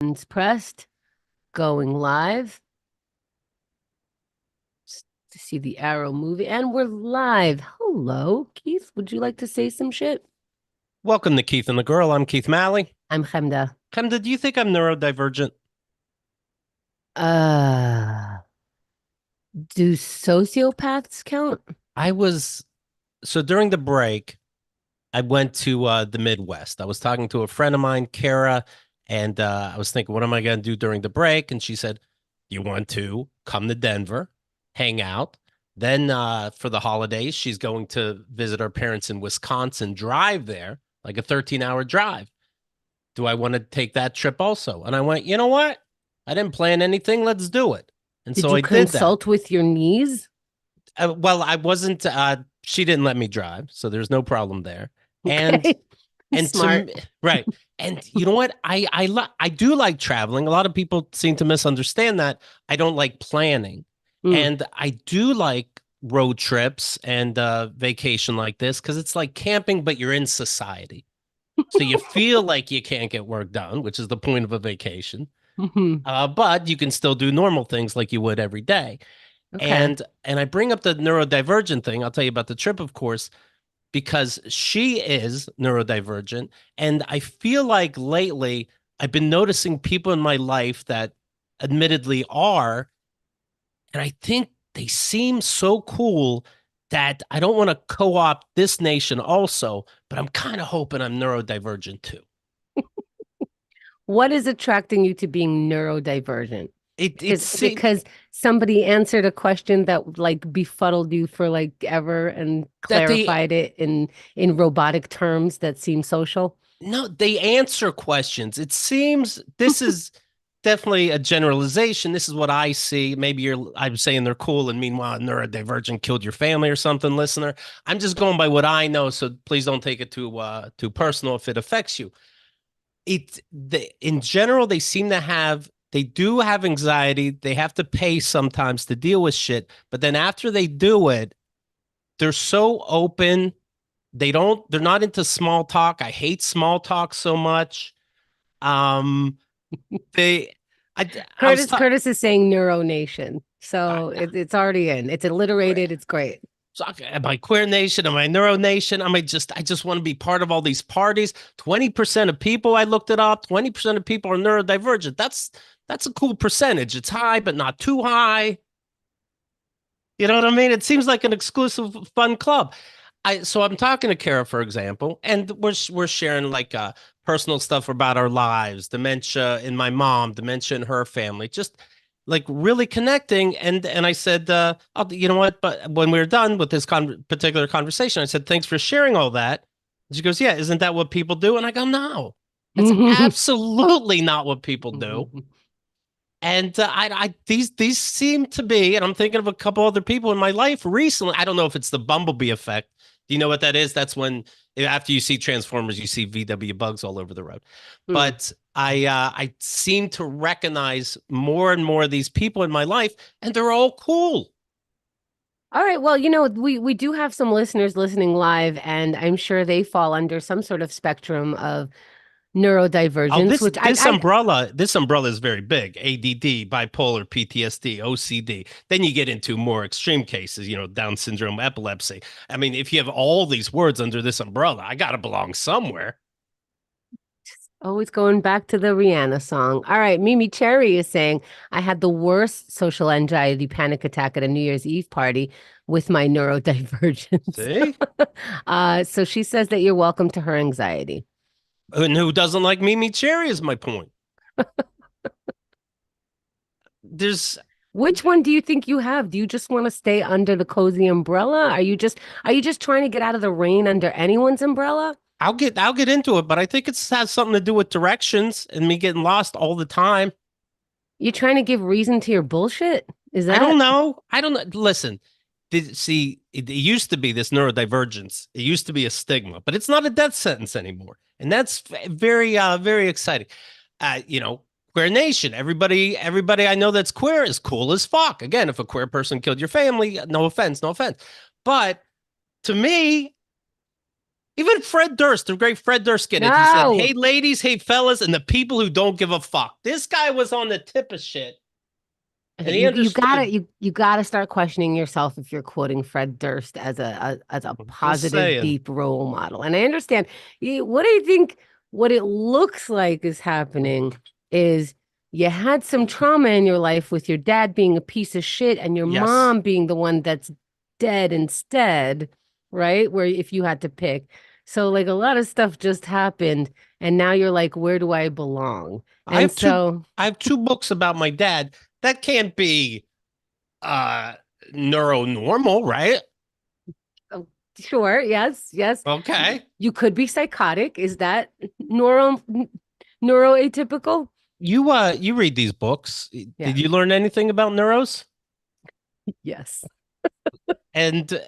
Buttons pressed, going live. To see the arrow moving, and we're live. Hello, Keith. Would you like to say some shit? Welcome to Keith and the Girl. I'm Keith Malley. I'm Chemda. Chemda, do you think I'm neurodivergent? Uh, do sociopaths count? I was so during the break, I went to the Midwest. I was talking to a friend of mine, Kara, and I was thinking, what am I going to do during the break? And she said, you want to come to Denver, hang out. Then for the holidays, she's going to visit her parents in Wisconsin, drive there, like a 13-hour drive. Do I want to take that trip also? And I went, you know what? I didn't plan anything. Let's do it. And Did so you I did that. consult with your knees? Well, I wasn't, she didn't let me drive. So there's no problem there. And, Okay, and to smart. right. And you know what? I do like traveling. A lot of people seem to misunderstand that. I don't like planning. Mm. And I do like road trips and vacation like this because it's like camping, but you're in society. So you feel like you can't get work done, which is the point of a vacation. Mhm. But you can still do normal things like you would every day. Okay. And I bring up the neurodivergent thing. I'll tell you about the trip, of course, because she is neurodivergent. And I feel like lately I've been noticing people in my life that admittedly are, and I think they seem so cool that I don't want to co-opt this nation also, but I'm kind of hoping I'm neurodivergent too. What is attracting you to being neurodivergent? Is it It's because somebody answered a question that like befuddled you for like ever and that they clarified it in robotic terms that seem social? no, they answer questions. It seems this is definitely a generalization. This is what I see. Maybe I'm saying they're cool, and meanwhile, neurodivergent killed your family or something, listener. I'm just going by what I know, so please don't take it too personal if it affects you. In general, they do have anxiety. They have to pay sometimes to deal with shit, but then after they do it, they're so open. They're not into small talk. I hate small talk so much. Um, they, I was Curtis talking, Curtis is saying Neuro Nation. So it's already in. It's alliterated. It's great. am I queer nation? Am I neuro nation? I just want to be part of all these parties. 20% of people, I looked it up, 20% of people are neurodivergent. That's a cool percentage. It's high, but not too high. You know what I mean? It seems like an exclusive fun club. So I'm talking to Kara, for example, and we're sharing like personal stuff about our lives, dementia in my mom, dementia in her family, just like really connecting. And I said, oh, you know what? But when we were done with this particular conversation, I said, thanks for sharing all that. And she goes, yeah, isn't that what people do? And I go, no, that's absolutely not what people do. And these seem to be, and I'm thinking of a couple other people in my life recently. I don't know if it's the bumblebee effect. Do you know what that is? That's when after you see Transformers, you see VW bugs all over the road. Hmm. But I seem to recognize more and more of these people in my life, and they're all cool. All right. Well, we do have some listeners listening live, and I'm sure they fall under some sort of spectrum of Oh, neurodivergence, this which this umbrella is very big. ADD, bipolar, PTSD, OCD. Then you get into more extreme cases, Down syndrome, epilepsy. I mean, if you have all these words under this umbrella, I gotta belong somewhere. always going back to the Rihanna song. All right, Mimi Cherry is saying, I had the worst social anxiety panic attack at a New Year's Eve party with my neurodivergence. See? So she says that you're welcome to her anxiety. And who doesn't like Mimi Cherry is my point. There's Which one do you think you have? Do you just want to stay under the cozy umbrella? Are you just trying to get out of the rain under anyone's umbrella? I'll get into it, but I think it has something to do with directions and me getting lost all the time. You're trying to give reason to your bullshit? Is I don't that? know. I don't know. Listen, see, it used to be this neurodivergence. It used to be a stigma, but it's not a death sentence anymore, and that's very exciting. Queer nation. Everybody I know that's queer is cool as fuck. Again, if a queer person killed your family, no offense, no offense. But to me, Even Fred Durst, the great Fred Durst, get it. He said, "Hey, No. ladies, hey, fellas, and the people who don't give a fuck." This guy was on the tip of shit, Okay, and he you gotta understood. you gotta start questioning yourself if you're quoting Fred Durst as a Just positive, saying. deep role model. And I understand. What do you think? What it looks like is happening is you had some trauma in your life with your dad being a piece of shit and your Yes, mom being the one that's dead instead, right? Where if you had to pick. So like a lot of stuff just happened, and now you're like, where do I belong? I And have two. so I have two books about my dad. That can't be uh neuronormal, right? oh, sure, yes, yes. Okay. You could be psychotic. Is that neuroatypical? You read these books. Yeah. Did you learn anything about neuros? Yes. And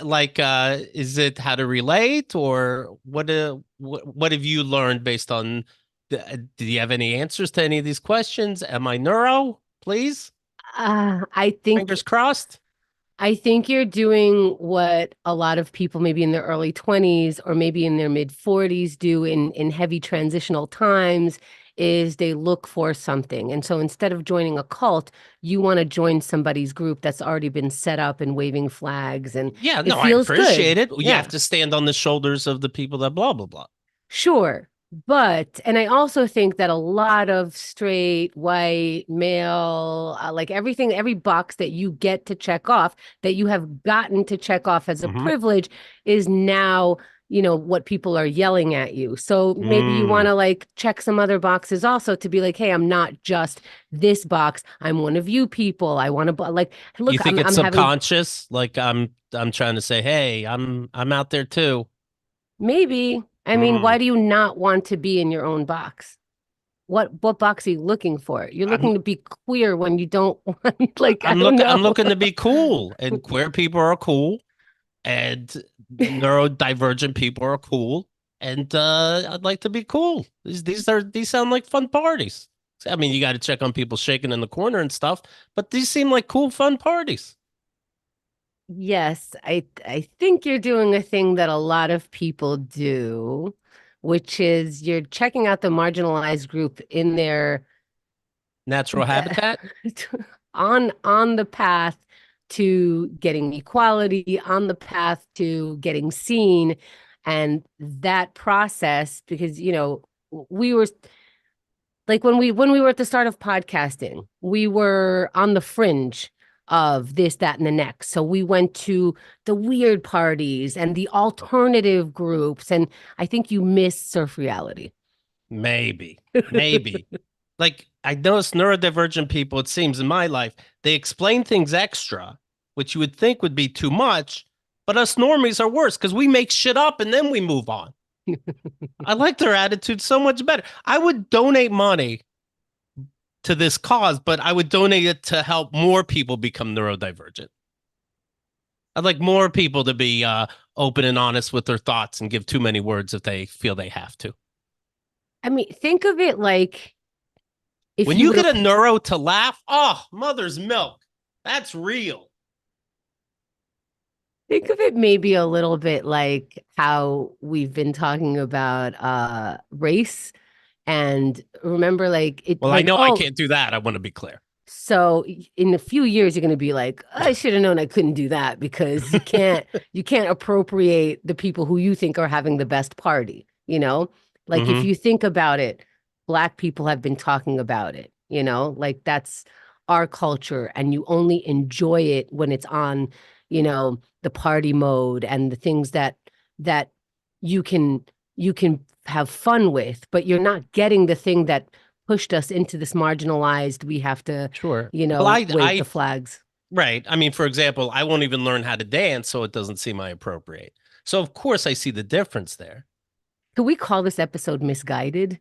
like is it how to relate or what have you learned based on do you have any answers to any of these questions? Am I neuro? Please? I think Fingers crossed. I think you're doing what a lot of people maybe in their early 20s or maybe in their mid 40s do in heavy transitional times is they look for something. And so instead of joining a cult, you want to join somebody's group that's already been set up and waving flags and Yeah, it no, I feels good. appreciate it. You have Yeah. to stand on the shoulders of the people that blah blah blah. Sure. But, and I also think that a lot of straight, white, male, like everything, every box that you get to check off, that you have gotten to check off as a Mm-hmm. privilege is now, what people are yelling at you. So maybe you want Mm. to like check some other boxes also to be like, hey, I'm not just this box. I'm one of you people. I want to, like, You look, think it's I'm having subconscious? Like I'm trying to say, hey, I'm out there too. maybe, I mean, Mm. why do you not want to be in your own box? What box are you looking for? You're I'm looking to be queer when you don't want, like, I don't I'm know. looking to be cool, and queer people are cool, and neurodivergent people are cool, and I'd like to be cool. These sound like fun parties. I mean, you got to check on people shaking in the corner and stuff, but these seem like cool, fun parties. Yes, I think you're doing a thing that a lot of people do, which is you're checking out the marginalized group in their Natural habitat. on the path to getting equality, on the path to getting seen, and that process because we were like when we were at the start of podcasting, we were on the fringe of this, that, and the next. So we went to the weird parties and the alternative groups, and I think you miss surf reality. Maybe, maybe. Like I noticed neurodivergent people, it seems in my life, they explain things extra, which you would think would be too much, but us normies are worse because we make shit up and then we move on. I like their attitude so much better. I would donate money to this cause, but I would donate it to help more people become neurodivergent. I'd like more people to be open and honest with their thoughts and give too many words if they feel they have to. I mean, think of it like if When you you were get to a neuro to laugh, oh, mother's milk. That's real. think of it maybe a little bit like how we've been talking about race and remember like it Well, I like know I oh can't do that. I want to be clear. so in a few years, you're going to be like, I should have known I couldn't do that because you can't appropriate the people who you think are having the best party, you know? Like if Mm-hmm. you think about it, Black people have been talking about it, like that's our culture and you only enjoy it when it's on, the party mode and the things that you can you can have fun with, but you're not getting the thing that pushed us into this marginalized, we have to, Sure. Well, wave the flags. right. I mean, for example, I won't even learn how to dance, so it doesn't seem I appropriate. So, of course, I see the difference there. Could we call this episode misguided?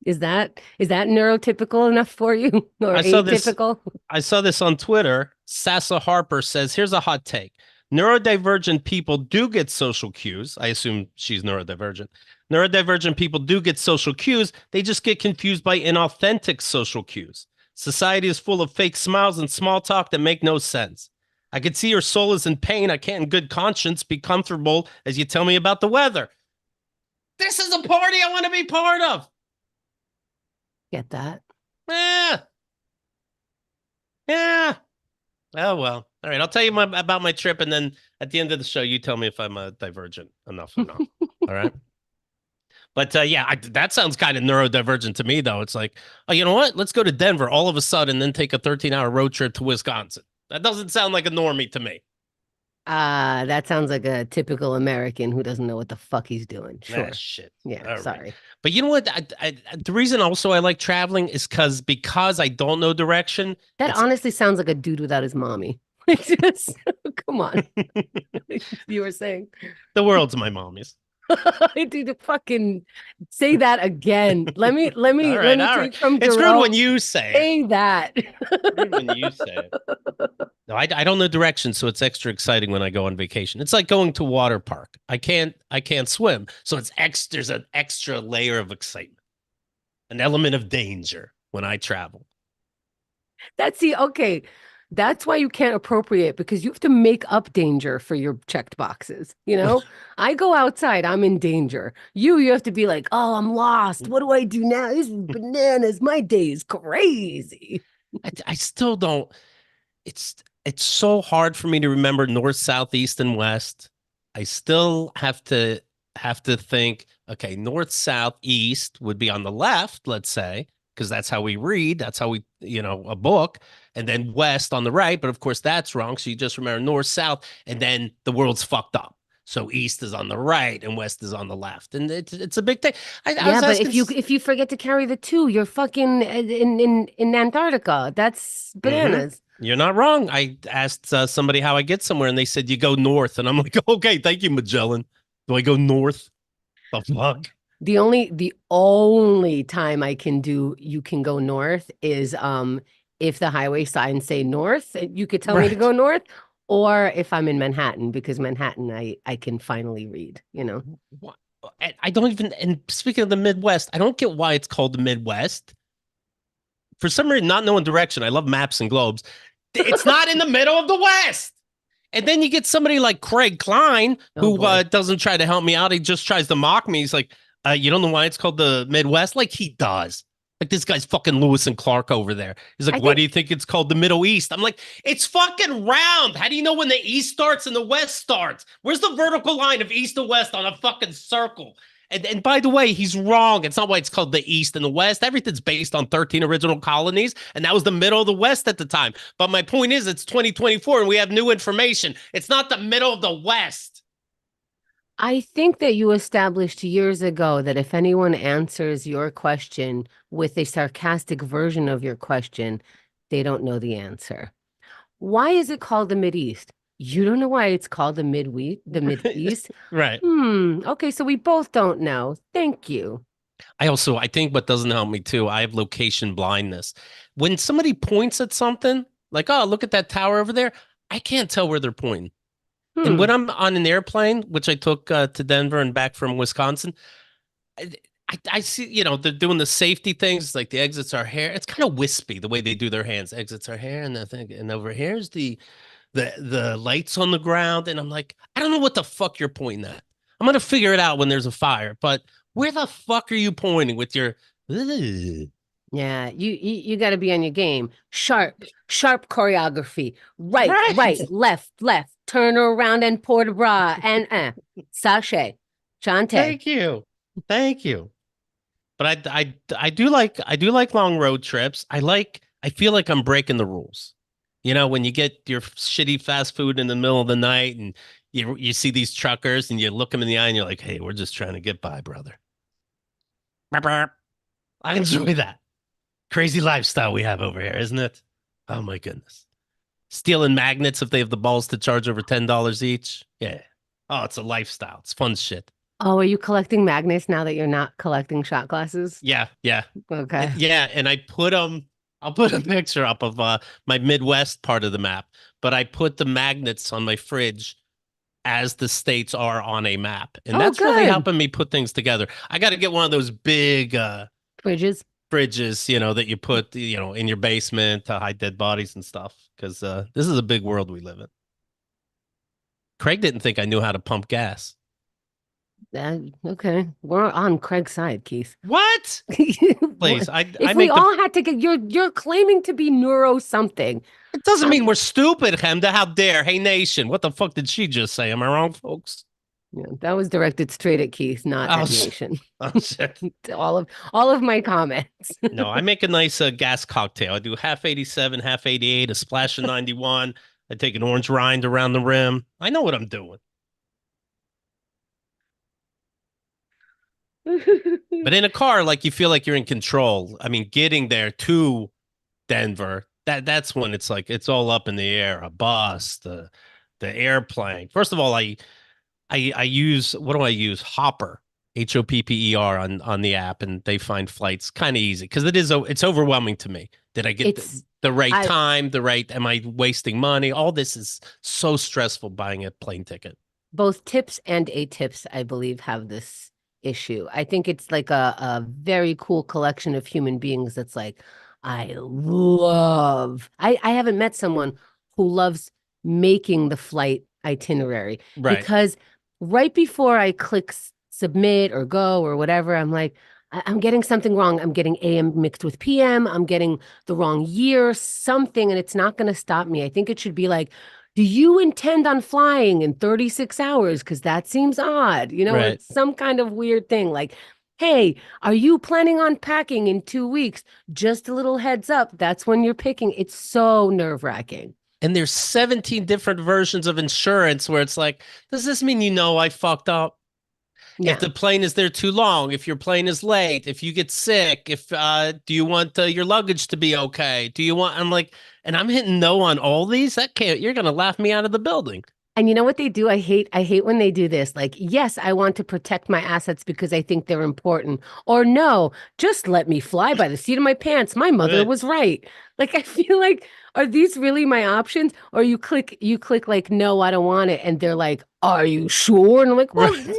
Is that neurotypical enough for you or I saw this atypical? I saw this on Twitter. Sassa Harper says, here's a hot take. Neurodivergent people do get social cues. I assume she's neurodivergent. Neurodivergent people do get social cues. They just get confused by inauthentic social cues. Society is full of fake smiles and small talk that make no sense. I could see your soul is in pain. I can't in good conscience be comfortable as you tell me about the weather. This is a party I want to be part of. Get that? Yeah. Yeah. Oh, well. All right. I'll tell you about my trip. And then at the end of the show, you tell me if I'm divergent enough or not. All right. But yeah, that sounds kind of neurodivergent to me, though. It's like, oh, you know what? Let's go to Denver all of a sudden, then take a 13-hour road trip to Wisconsin. That doesn't sound like a normie to me. That sounds like a typical American who doesn't know what the fuck he's doing. Ah, Sure. shit. Yeah, All right. sorry. But you know what? The reason also I like traveling is because I don't know direction. That It's honestly sounds like a dude without his mommy. Like, just come on. You were saying. the world's my mommy's. I need to fucking say that again. Let me let me All let right, me all right. take from It's rude when Jerome. you say it. Say that. Rude when you say it. No, I don't know directions, so it's extra exciting when I go on vacation. It's like going to water park. I can't swim, so there's an extra layer of excitement, an element of danger when I travel. Okay. That's why you can't appropriate because you have to make up danger for your checked boxes. You know, I go outside, I'm in danger. You have to be like, oh, I'm lost. What do I do now? This is bananas. My day is crazy. I still don't. It's so hard for me to remember north, south, east, and west. I still have to think, okay, north, south, east would be on the left, let's say, because that's how we read, that's how we, a book, and then west on the right. But of course, that's wrong. So you just remember north, south, and then the world's fucked up. So east is on the right and west is on the left, and it's a big thing. I Yeah, was but asking. if you forget to carry the two, you're fucking in Antarctica. That's Mm-hmm. bananas. You're not wrong. I asked somebody how I get somewhere, and they said you go north, and I'm like, okay, thank you, Magellan. Do I go north? The fuck? The only time I can do you can go north is if the highway signs say north, you could tell me to Right. go north, or if I'm in Manhattan, because Manhattan I can finally read, you know. What? I don't even. And speaking of the Midwest, I don't get why it's called the Midwest. For some reason, not knowing direction, I love maps and globes. It's not in the middle of the West. And then you get somebody like Craig Klein Oh who boy. doesn't try to help me out. He just tries to mock me. He's like, you don't know why it's called the Midwest? Like he does. Like this guy's fucking Lewis and Clark over there. He's like, I why think do you think it's called the Middle East? I'm like, it's fucking round. How do you know when the East starts and the West starts? Where's the vertical line of East to West on a fucking circle? And by the way, he's wrong. It's not why it's called the East and the West. Everything's based on 13 original colonies, and that was the middle of the West at the time. But my point is, it's 2024 and we have new information. It's not the middle of the West. I think that you established years ago that if anyone answers your question with a sarcastic version of your question, they don't know the answer. Why is it called the Mideast? You don't know why it's called the Mideast? Right. Okay, so we both don't know. Thank you. I think what doesn't help me too, I have location blindness. When somebody points at something, like, oh, look at that tower over there, I can't tell where they're pointing. And when Hmm. I'm on an airplane, which I took to Denver and back from Wisconsin, I, I see, they're doing the safety things, like the exits are here. It's kind of wispy the way they do their hands. Exits are here, and I think, and over here's the lights on the ground, and I'm like, I don't know what the fuck you're pointing at. I'm gonna figure it out when there's a fire, but where the fuck are you pointing with your? Ugh. Yeah, you got to be on your game. Sharp choreography. Right, Right. right, left. Turn around and port de bras and sachet. Chante. Thank you, thank you. But I do like long road trips. I feel like I'm breaking the rules. When you get your shitty fast food in the middle of the night and you see these truckers and you look them in the eye and you're like, hey, we're just trying to get by, brother. I enjoy that crazy lifestyle we have over here, isn't it? Oh my goodness. Stealing magnets if they have the balls to charge over $10 each. Yeah. Oh, it's a lifestyle. It's fun shit. Oh, are you collecting magnets now that you're not collecting shot glasses? Yeah, yeah. Okay. Yeah, and I'll put a picture up of my Midwest part of the map, but I put the magnets on my fridge as the states are on a map. And Oh, that's really good. helping me put things together. I got to get one of those big Fridges. fridges, that you put, in your basement to hide dead bodies and stuff, because this is a big world we live in. Craig didn't think I knew how to pump gas. Okay, we're on Craig's side, Keith. What? What- Please, I If we make the. all had to get you're claiming to be neuro something. It doesn't I'm mean we're stupid, Hemda. How dare? Hey, nation. What the fuck did she just say? Am I wrong, folks? Yeah, that was directed straight at Keith, not Oh, at Nation. oh shit. All of my comments. No, I make a nice gas cocktail. I do half 87, half 88, a splash of 91. I take an orange rind around the rim. I know what I'm doing. But in a car, like you feel like you're in control. I mean, getting there to Denver, that's when it's like it's all up in the air. A bus, the airplane. First of all, I use what do I use? Hopper, Hopper on the app, and they find flights kind of easy because it's overwhelming to me. Did I get It's the right I time? The right? Am I wasting money? All this is so stressful buying a plane ticket. both tips and tips, I believe, have this issue. I think it's like a very cool collection of human beings that's like, I haven't met someone who loves making the flight itinerary Right, because right before I click submit or go or whatever, I'm like, I'm getting something wrong. I'm getting AM mixed with PM. I'm getting the wrong year, something, and it's not going to stop me. I think it should be like, do you intend on flying in 36 hours? Because that seems odd, or right. some kind of weird thing like, hey, are you planning on packing in 2 weeks? Just a little heads up. That's when you're picking. It's so nerve-wracking. And there's 17 different versions of insurance where it's like, does this mean I fucked up? If Yeah. the plane is there too long, if your plane is late, if you get sick, if do you want your luggage to be okay? Do you want? I'm like, and I'm hitting no on all these. That can't. You're gonna laugh me out of the building. And you know what they do? I hate when they do this. Like, yes, I want to protect my assets because I think they're important. Or no, just let me fly by the seat of my pants. My mother Right. was right. Like, I feel like, are these really my options? Or you click like, no, I don't want it. And they're like, are you sure? And I'm like, well, Right. no,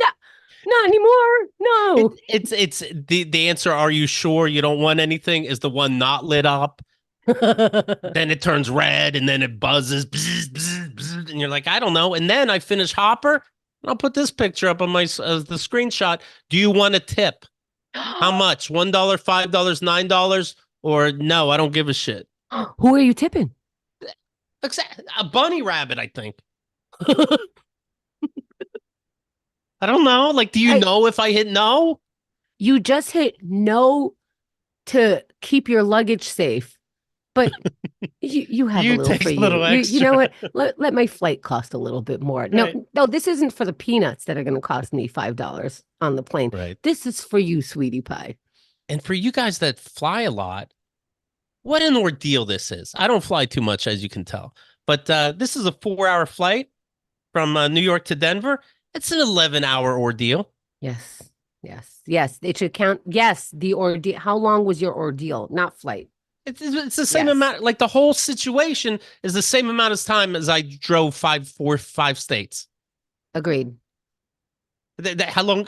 not anymore. No. It's the answer. Are you sure you don't want anything? Is the one not lit up? Then it turns red and then it buzzes, bzz, bzz, bzz, and you're like, I don't know. And then I finish Hopper. And I'll put this picture up on my the screenshot. Do you want a tip? How much? $1, $5, $9, or no? I don't give a shit. Who are you tipping? A bunny rabbit, I think. I don't know. Like, do you I, know if I hit no? you just hit no to keep your luggage safe. But you have a You little for take a you. little You know extra. what? Let my flight cost a little bit more. No, Right. no, this isn't for the peanuts that are going to cost me $5 on the plane. Right. This is for you, sweetie pie. And for you guys that fly a lot, what an ordeal this is. I don't fly too much, as you can tell, but this is a 4 hour flight from New York to Denver. It's an 11-hour ordeal. Yes, yes, yes. It should count. Yes, the ordeal. How long was your ordeal? Not flight. It's the same Yes, amount. Like the whole situation is the same amount of time as I drove five states. agreed. How long?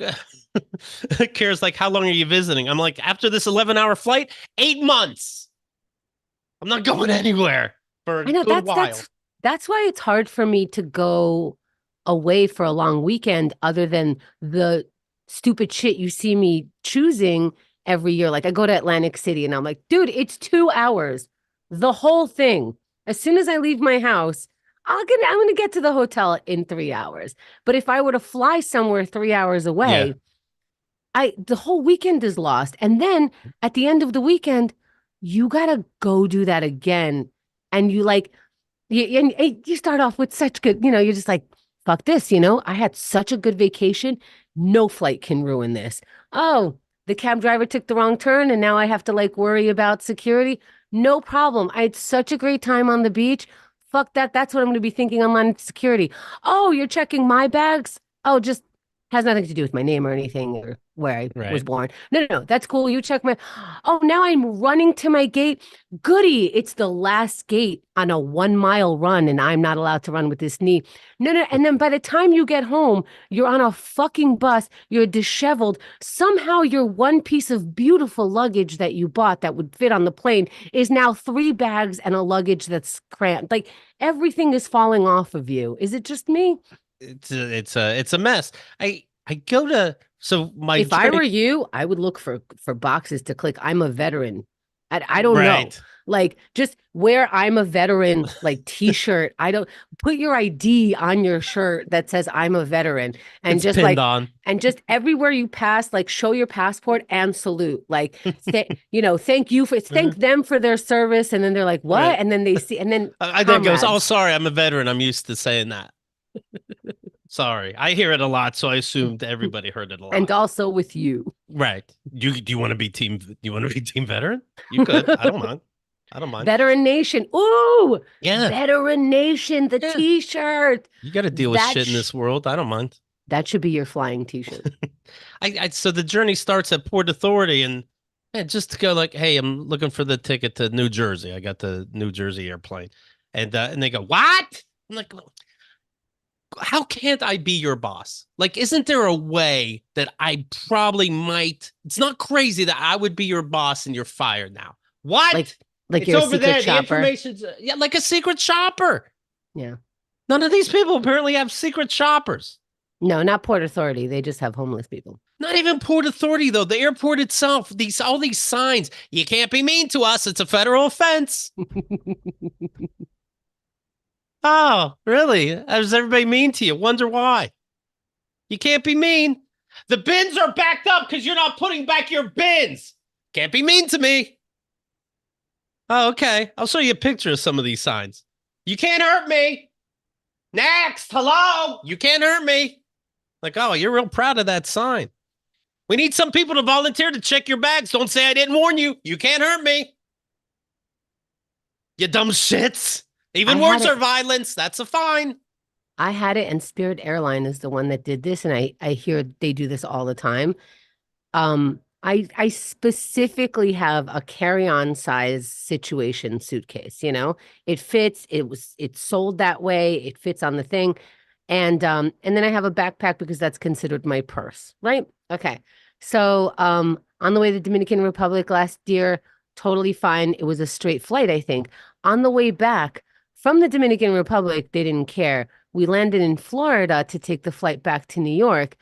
Kara's like, how long are you visiting? I'm like, after this 11-hour flight, 8 months. I'm not going anywhere for a I know good that's while. that's that's why it's hard for me to go away for a long weekend other than the stupid shit you see me choosing every year. Like I go to Atlantic City and I'm like, dude, it's 2 hours. The whole thing. As soon as I leave my house, I'm gonna get to the hotel in 3 hours. But if I were to fly somewhere 3 hours Yeah, away, the whole weekend is lost. And then at the end of the weekend, you gotta go do that again. And you like and you start off with such good, you're just like, fuck this, I had such a good vacation. No flight can ruin this. Oh, the cab driver took the wrong turn and now I have to like worry about security. No problem. I had such a great time on the beach. Fuck that. That's what I'm going to be thinking on security. Oh, you're checking my bags? Oh, just has nothing to do with my name or anything or where I was right. born. No, no, no, that's cool. You check my. Oh, now I'm running to my gate. Goody. It's the last gate on a 1 mile run, and I'm not allowed to run with this knee. No, no. And then by the time you get home, you're on a fucking bus. You're disheveled. Somehow your one piece of beautiful luggage that you bought that would fit on the plane is now 3 bags and a luggage that's cramped. Like everything is falling off of you. Is it just me? it's a mess. I go to so my If I journey. were you, I would look for boxes to click. I'm a veteran. I don't know. Right. Like just wear I'm a veteran like t-shirt. I don't put your ID on your shirt that says I'm a veteran and It's just pinned like on. and just everywhere you pass, like show your passport and salute. Like thank you for thank them for their service. And then they're like, what? Right. And then they see and then I then goes, oh, comrades. sorry, I'm a veteran. I'm used to saying that. Sorry. I hear it a lot, so I assumed everybody heard it a And lot. also with you. Right. Do you want to be team veteran? You could. I don't mind. I don't mind. Veteran Nation. Ooh, Yeah. Veteran Nation, the Yeah. t-shirt. You got to deal with That shit in sh this world. I don't mind. that should be your flying t-shirt. I so the journey starts at Port Authority and just to go like, hey, I'm looking for the ticket to New Jersey. I got the New Jersey airplane. And they go, what? I'm like, how can't I be your boss? Like, isn't there a way that I probably might? It's not crazy that I would be your boss and you're fired now. Like What? like It's you're a over secret there. The shopper. information's yeah, like a secret shopper. Yeah. None of these people apparently have secret shoppers. No, not Port Authority. They just have homeless people. Not even Port Authority though. The airport itself, all these signs. You can't be mean to us. It's a federal offense. Oh, really? Does everybody mean to you? Wonder why? You can't be mean. The bins are backed up because you're not putting back your bins. Can't be mean to me. Oh, okay. I'll show you a picture of some of these signs. You can't hurt me. Next. Hello. You can't hurt me. Like, oh, you're real proud of that sign. We need some people to volunteer to check your bags. Don't say I didn't warn you. You can't hurt me. You dumb shits. I Even had words are it. violence. That's a fine. I had it, and Spirit Airline is the one that did this, and I hear they do this all the time. I specifically have a carry-on size situation suitcase, you know. It fits, it's sold that way, it fits on the thing. And then I have a backpack because that's considered my purse, right? Okay. So on the way to the Dominican Republic last year, totally fine. It was a straight flight, I think. On the way back from the Dominican Republic, they didn't care. We landed in Florida to take the flight back to New York.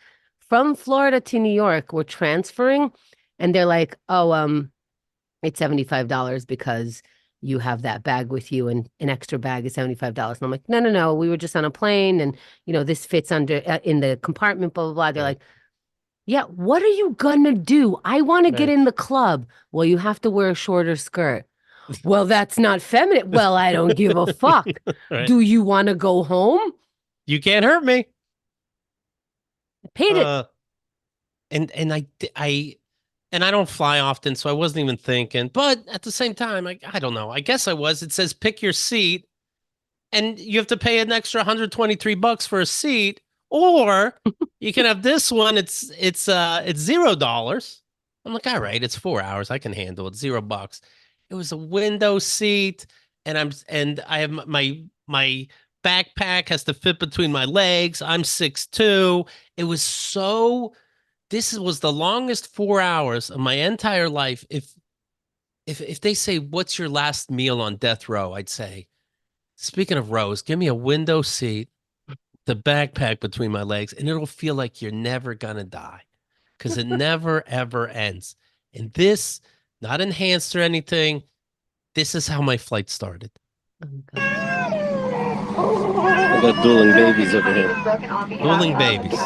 From Florida to New York, we're transferring, and they're like, "Oh, it's $75 because you have that bag with you, and an extra bag is $75." And I'm like, "No, no, no. We were just on a plane, and this fits under in the compartment." Blah blah blah. They're Right. like, "Yeah, what are you gonna do? I want to get Right. in the club." Well, you have to wear a shorter skirt. Well, that's not feminine. Well, I don't give a fuck. Right. Do you want to go home? You can't hurt me. I paid it. Uh, and I don't fly often, so I wasn't even thinking. But at the same time, I don't know. I guess I was. It says pick your seat, and you have to pay an extra 123 bucks for a seat, or you can have this one. It's $0. I'm like, all right, it's 4 hours. I can handle it. $0. It was a window seat, and I have my backpack has to fit between my legs. I'm 6'2". It was so this was the longest 4 hours of my entire life. If they say, what's your last meal on death row? I'd say, speaking of rows, give me a window seat, the backpack between my legs, and it'll feel like you're never gonna die. Because it never ever ends. And this, not enhanced or anything, this is how my flight started. Oh, God. I got dueling babies over here. Dueling babies.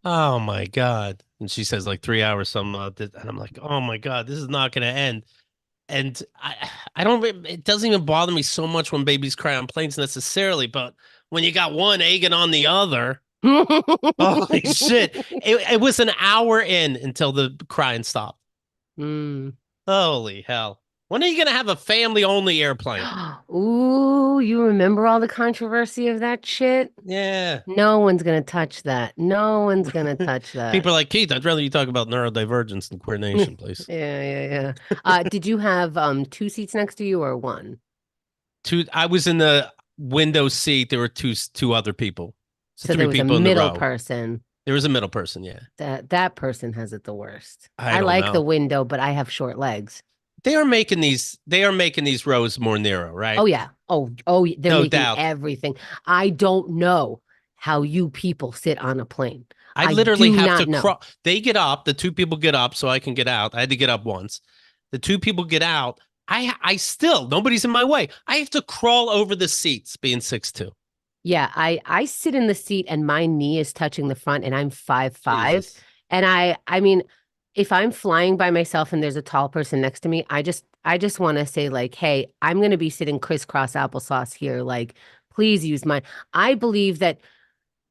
Oh my God. And she says like 3 hours, some, and I'm like, oh my God, this is not going to end. And I don't, it doesn't even bother me so much when babies cry on planes necessarily, but when you got one egging on the other, holy shit. It was an hour in until the crying stopped. Mm. Holy hell. When are you going to have a family only airplane? Ooh, you remember all the controversy of that shit? Yeah. No one's gonna touch that. No one's gonna touch that. People are like, Keith, I'd rather you talk about neurodivergence and coordination, please. Yeah, yeah, yeah. Did you have two seats next to you or one? I was in the window seat. There were two other people. So So there three was a people in the middle row. person. There was a middle person, yeah. That person has it the worst. I I don't like the know. window, but I have short legs. They are making these. They are making these rows more narrow, Oh right? yeah. Oh, they're No making doubt. everything. I don't know how you people sit on a plane. I I literally do have not to know. crawl. They get up. The two people get up so I can get out. I had to get up once. The two people get out. I still nobody's in my way. I have to crawl over the seats, being 6'2". Yeah, I sit in the seat and my knee is touching the front and I'm 5'5". Jesus. And I mean, if I'm flying by myself and there's a tall person next to me, I just want to say like, hey, I'm gonna be sitting crisscross applesauce here. Like, please use mine. I believe that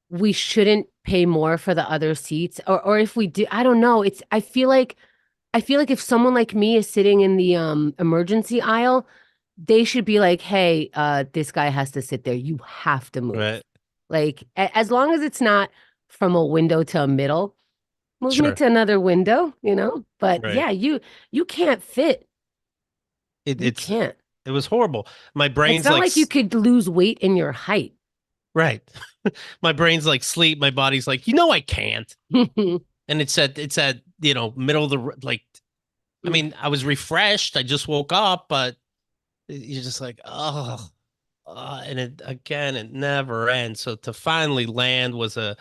we shouldn't pay more for the other seats. Or if we do, I don't know. I feel like if someone like me is sitting in the emergency aisle, they should be like, "Hey, this guy has to sit there. You have to move." Right. Like as long as it's not from a window to a middle, move me Sure. to another window, you know? But Right. yeah, you can't fit. It, You it's can't. it was horrible. My It's brain's not like like you could lose weight in your height. right. My brain's like sleep. My body's like, I can't. And it's at middle of the like. I mean, I was refreshed. I just woke up, but you're just like, oh, and it never ends. So to finally land was a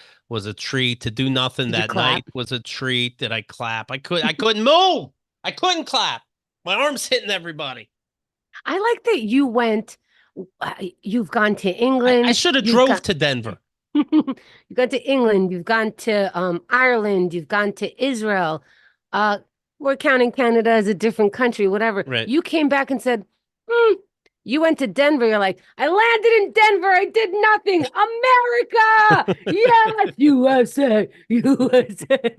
treat. To do nothing Did you that night clap? was a treat. Did I clap? I couldn't move. I couldn't clap. My arm's hitting everybody. I like that you went. You've gone to I England. should have You've drove got to Denver. you've gone to England. You've gone to Ireland. You've gone to Israel. Uh, we're counting Canada as a different country, whatever. Right. You came back and said, hmm, you went to Denver. You're like, I landed in Denver. I did nothing. America. Yes, USA, USA.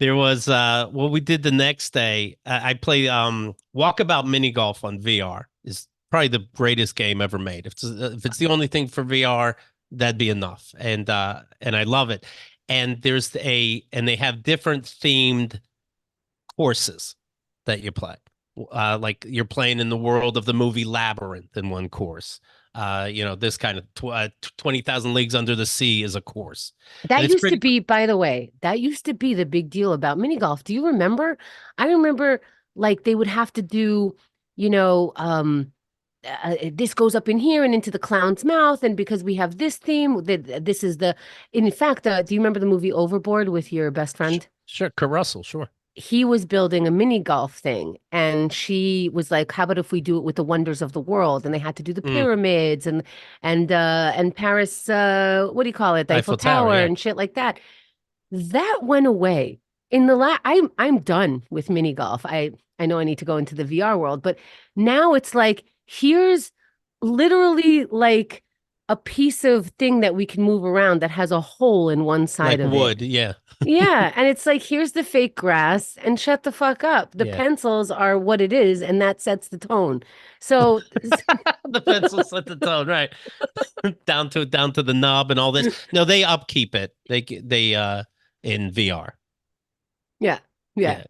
There was what we did the next day. I played Walkabout Mini Golf on VR. Is probably the greatest game ever made. If it's the only thing for VR, that'd be enough. And I love it. And they have different themed courses that you play. Like you're playing in the world of the movie Labyrinth in one course. This kind of 20,000 Leagues Under the Sea is a course, and That it's used to pretty. be, by the way, that used to be the big deal about mini golf. Do you remember? I remember like they would have to do, you know, this goes up in here and into the clown's mouth, and because we have this theme, that this is the. In fact, do you remember the movie Overboard with your best friend? Sure, Kurt Russell, sure. He was building a mini golf thing, and she was like, "How about if we do it with the wonders of the world?" And they had to do the Mm, pyramids and Paris, what do you call it, the Eiffel Eiffel Tower, Tower yeah. and shit like that. That went away. In the I'm done with mini golf. I know I need to go into the VR world, but now it's like here's literally like a piece of thing that we can move around that has a hole in one side Like of it. wood, yeah. Yeah, and it's like here's the fake grass and shut the fuck up. The Yeah. pencils are what it is and that sets the tone. So The pencil set the tone, right. down to the knob and all this. No, they upkeep it. They in VR. yeah, yeah. Yeah.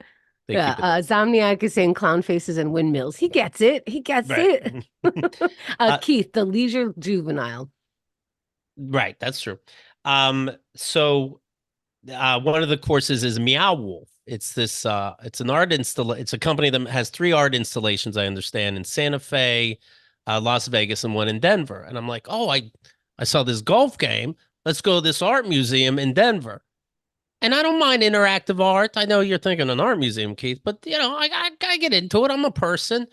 They Yeah, keep it up. Zomniac is saying clown faces and windmills. He gets it. He gets Right. it. uh, Keith, the leisure juvenile. right, that's true. So one of the courses is Meow Wolf. It's an art it's a company that has three art installations, I understand, in Santa Fe, Las Vegas, and one in Denver. And I'm like, oh, I saw this golf game. Let's go to this art museum in Denver. And I don't mind interactive art. I know you're thinking an art museum, Keith, but I get into it. I'm a person.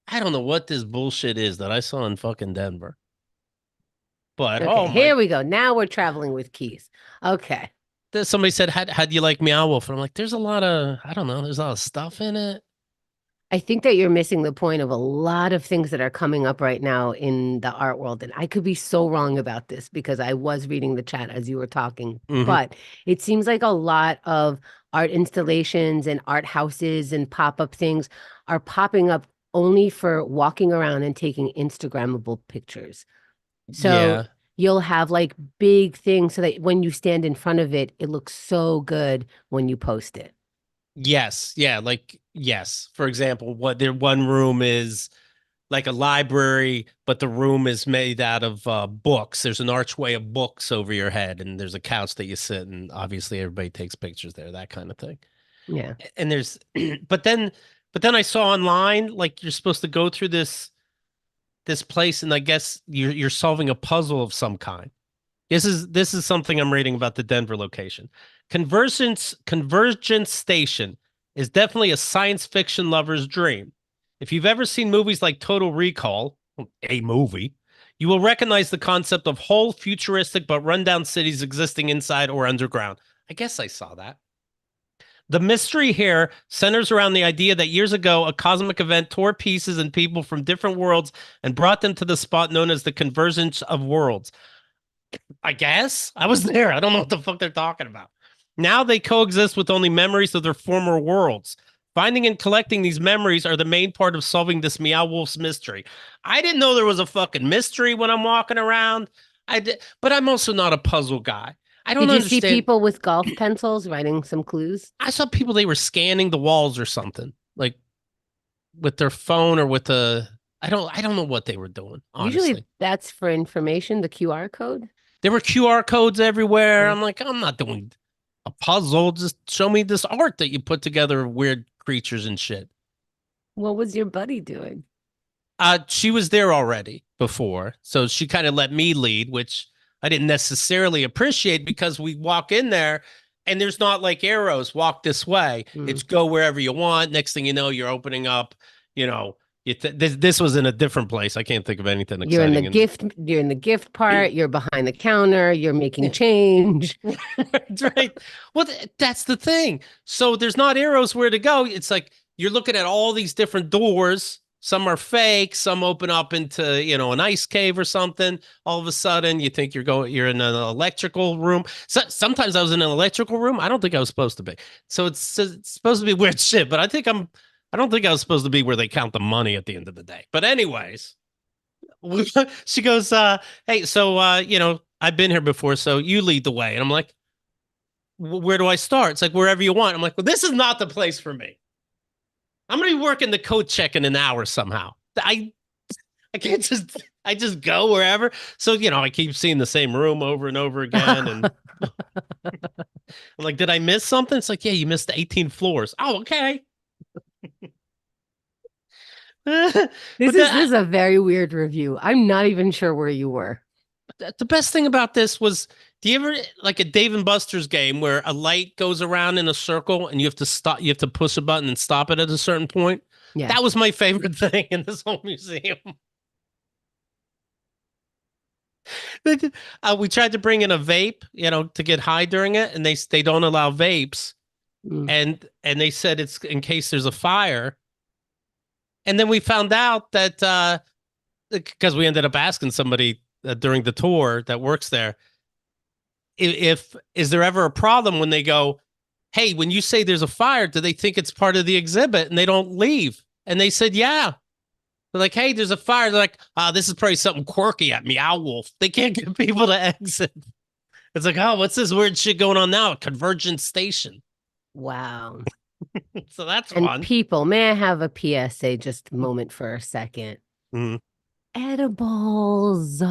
I don't know what this bullshit is that I saw in fucking Denver. But oh Okay, my, here we go. Now we're traveling with Keith. Okay. somebody said, how do you like Meow Wolf? And I'm like, there's a lot of, I don't know, there's a lot of stuff in it. I think that you're missing the point of a lot of things that are coming up right now in the art world. And I could be so wrong about this because I was reading the chat as you were talking. Hmm. But it seems like a lot of art installations and art houses and pop-up things are popping up only for walking around and taking Instagrammable pictures. So Yeah. you'll have like big things so that when you stand in front of it, it looks so good when you post it. Yes. Yeah. Like, yes. For example, what their one room is like a library, but the room is made out of books. There's an archway of books over your head, and there's a couch that you sit, and obviously everybody takes pictures there, that kind of thing. Yeah. And there's, but then But then I saw online like you're supposed to go through this place, and I guess you're solving a puzzle of some kind. This is something I'm reading about the Denver location. Convergence Station is definitely a science fiction lover's dream. If you've ever seen movies like Total Recall, a movie, you will recognize the concept of whole futuristic but rundown cities existing inside or underground. I guess I saw that. The mystery here centers around the idea that years ago, a cosmic event tore pieces and people from different worlds and brought them to the spot known as the convergence of worlds. I guess I was there. I don't know what the fuck they're talking about. Now they coexist with only memories of their former worlds. Finding and collecting these memories are the main part of solving this Meow Wolf's mystery. I didn't know there was a fucking mystery when I'm walking around. I did, but I'm also not a puzzle guy. I don't Did you see understand. people with golf pencils writing some clues? I saw people they were scanning the walls or something, like with their phone or with a. I don't know what they were doing, Usually honestly. that's for information, the QR code. There were QR codes everywhere. Yeah. I'm like, I'm not doing a puzzle. Just show me this art that you put together of weird creatures and shit. What was your buddy doing? She was there already before, so she kind of let me lead, which I didn't necessarily appreciate because we walk in there and there's not like arrows, walk this way. Mm. It's go wherever you want. Next thing you know, you're opening up, you know, this was in a different place. I can't think of anything exciting. And You're in the gift part, you're behind the counter, you're making change. right. Well, that's the thing. So there's not arrows where to go. It's like you're looking at all these different doors. Some are fake. Some open up into, an ice cave or something. All of a sudden, you think you're in an electrical room. So sometimes I was in an electrical room. I don't think I was supposed to be. So it's supposed to be weird shit. But I don't think I was supposed to be where they count the money at the end of the day. But anyways, she goes, hey, so I've been here before, so you lead the way. And I'm like, where do I start? It's like wherever you want. I'm like, well, this is not the place for me. I'm gonna be working the code check in an hour somehow. I can't just go wherever. So, I keep seeing the same room over and over again. And I'm like, did I miss something? It's like, yeah, you missed 18 floors. Oh, okay. but This is a very weird review. I'm not even sure where you were. the best thing about this was, do you ever like a Dave and Buster's game where a light goes around in a circle and you have to stop, you have to push a button and stop it at a certain point? Yeah. That was my favorite thing in this whole museum. We tried to bring in a vape, to get high during it, and they don't allow vapes, Mm. and they said it's in case there's a fire. And then we found out that because we ended up asking somebody during the tour that works there, if is there ever a problem when they go, hey, when you say there's a fire, do they think it's part of the exhibit and they don't leave? And they said, yeah. They're like, hey, there's a fire. They're like, this is probably something quirky at Meow Wolf. They can't get people to exit. It's like, oh, what's this weird shit going on now? A convergence station. Wow. So that's And fun. people, may I have a PSA just a moment for a second? Mhm. Edibles.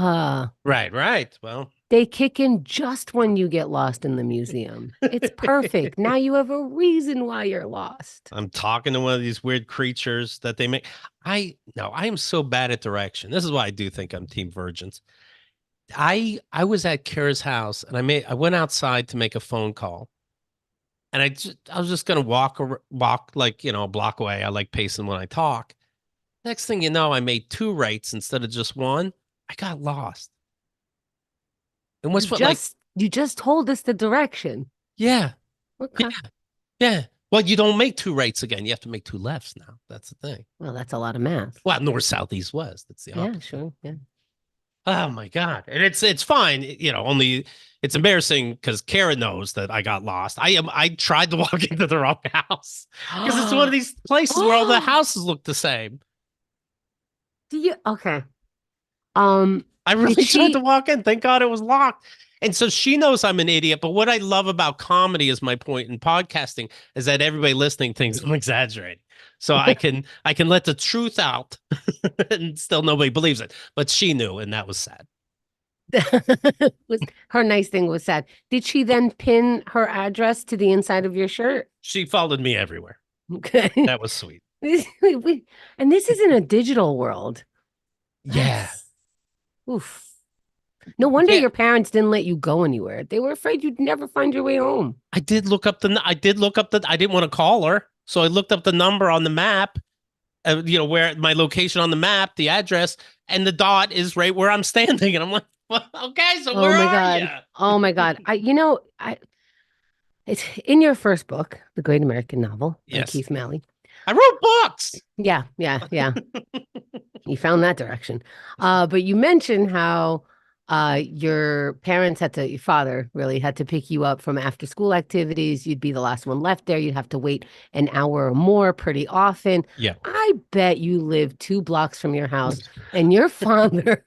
Right. Well, They kick in just when you get lost in the museum. It's perfect. Now you have a reason why you're lost. I'm talking to one of these weird creatures that they make. I am so bad at direction. This is why I do think I'm Team Virgins. I was at Kara's house and I went outside to make a phone call. And I was just gonna walk like, a block away. I like pacing when I talk. Next thing you know, I made two rights instead of just one. I got lost. And what's what like, You just told us the direction. yeah, Okay. yeah. Well, you don't make two rights again. You have to make two lefts now. That's the thing. Well, that's a lot of math. Well, north, south, east, west. That's the Yeah, opposite. sure. Yeah. Oh my God. And it's fine. Only it's embarrassing because Kara knows that I got lost. I tried to walk into the wrong house because it's one of these places where all the houses look the same. Do you okay. I really Did tried she to walk in. Thank God it was locked. And so she knows I'm an idiot. But what I love about comedy is my point in podcasting is that everybody listening thinks I'm exaggerating. So I can let the truth out and still nobody believes it. But she knew, and that was sad. was her nice thing was sad. Did she then pin her address to the inside of your shirt? She followed me everywhere. Okay. That was sweet. And this is in a digital world. Yeah. That's oof. No wonder Yeah. your parents didn't let you go anywhere. They were afraid you'd never find your way home. I did look up I didn't want to call her. So I looked up the number on the map, where my location on the map, the address, and the dot is right where I'm standing. And I'm like, well, okay, so Oh where my are you? God. Oh my God. It's in your first book, The Great American Novel by Yes. Keith Malley. I wrote books. Yeah, yeah, yeah. You found that direction. But you mentioned how your parents had to, your father really had to pick you up from after school activities. You'd be the last one left there. You'd have to wait an hour or more pretty often. Yeah. I bet you lived 2 blocks from your house and your father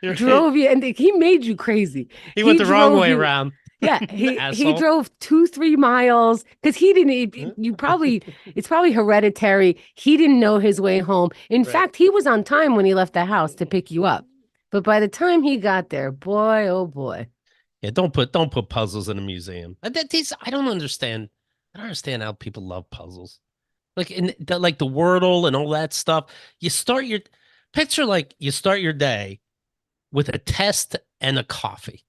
You're right. drove you and he made you crazy. He went He the wrong drove way you. around. Yeah, he Asshole. drove 2, 3 miles because he didn't. You probably it's probably hereditary. He didn't know his way home. In Right. fact, he was on time when he left the house to pick you up. But by the time he got there, boy, oh boy. Yeah, don't put puzzles in a museum. I don't understand. I don't understand how people love puzzles. Like like the Wordle and all that stuff. You start your picture like you start your day with a test and a coffee.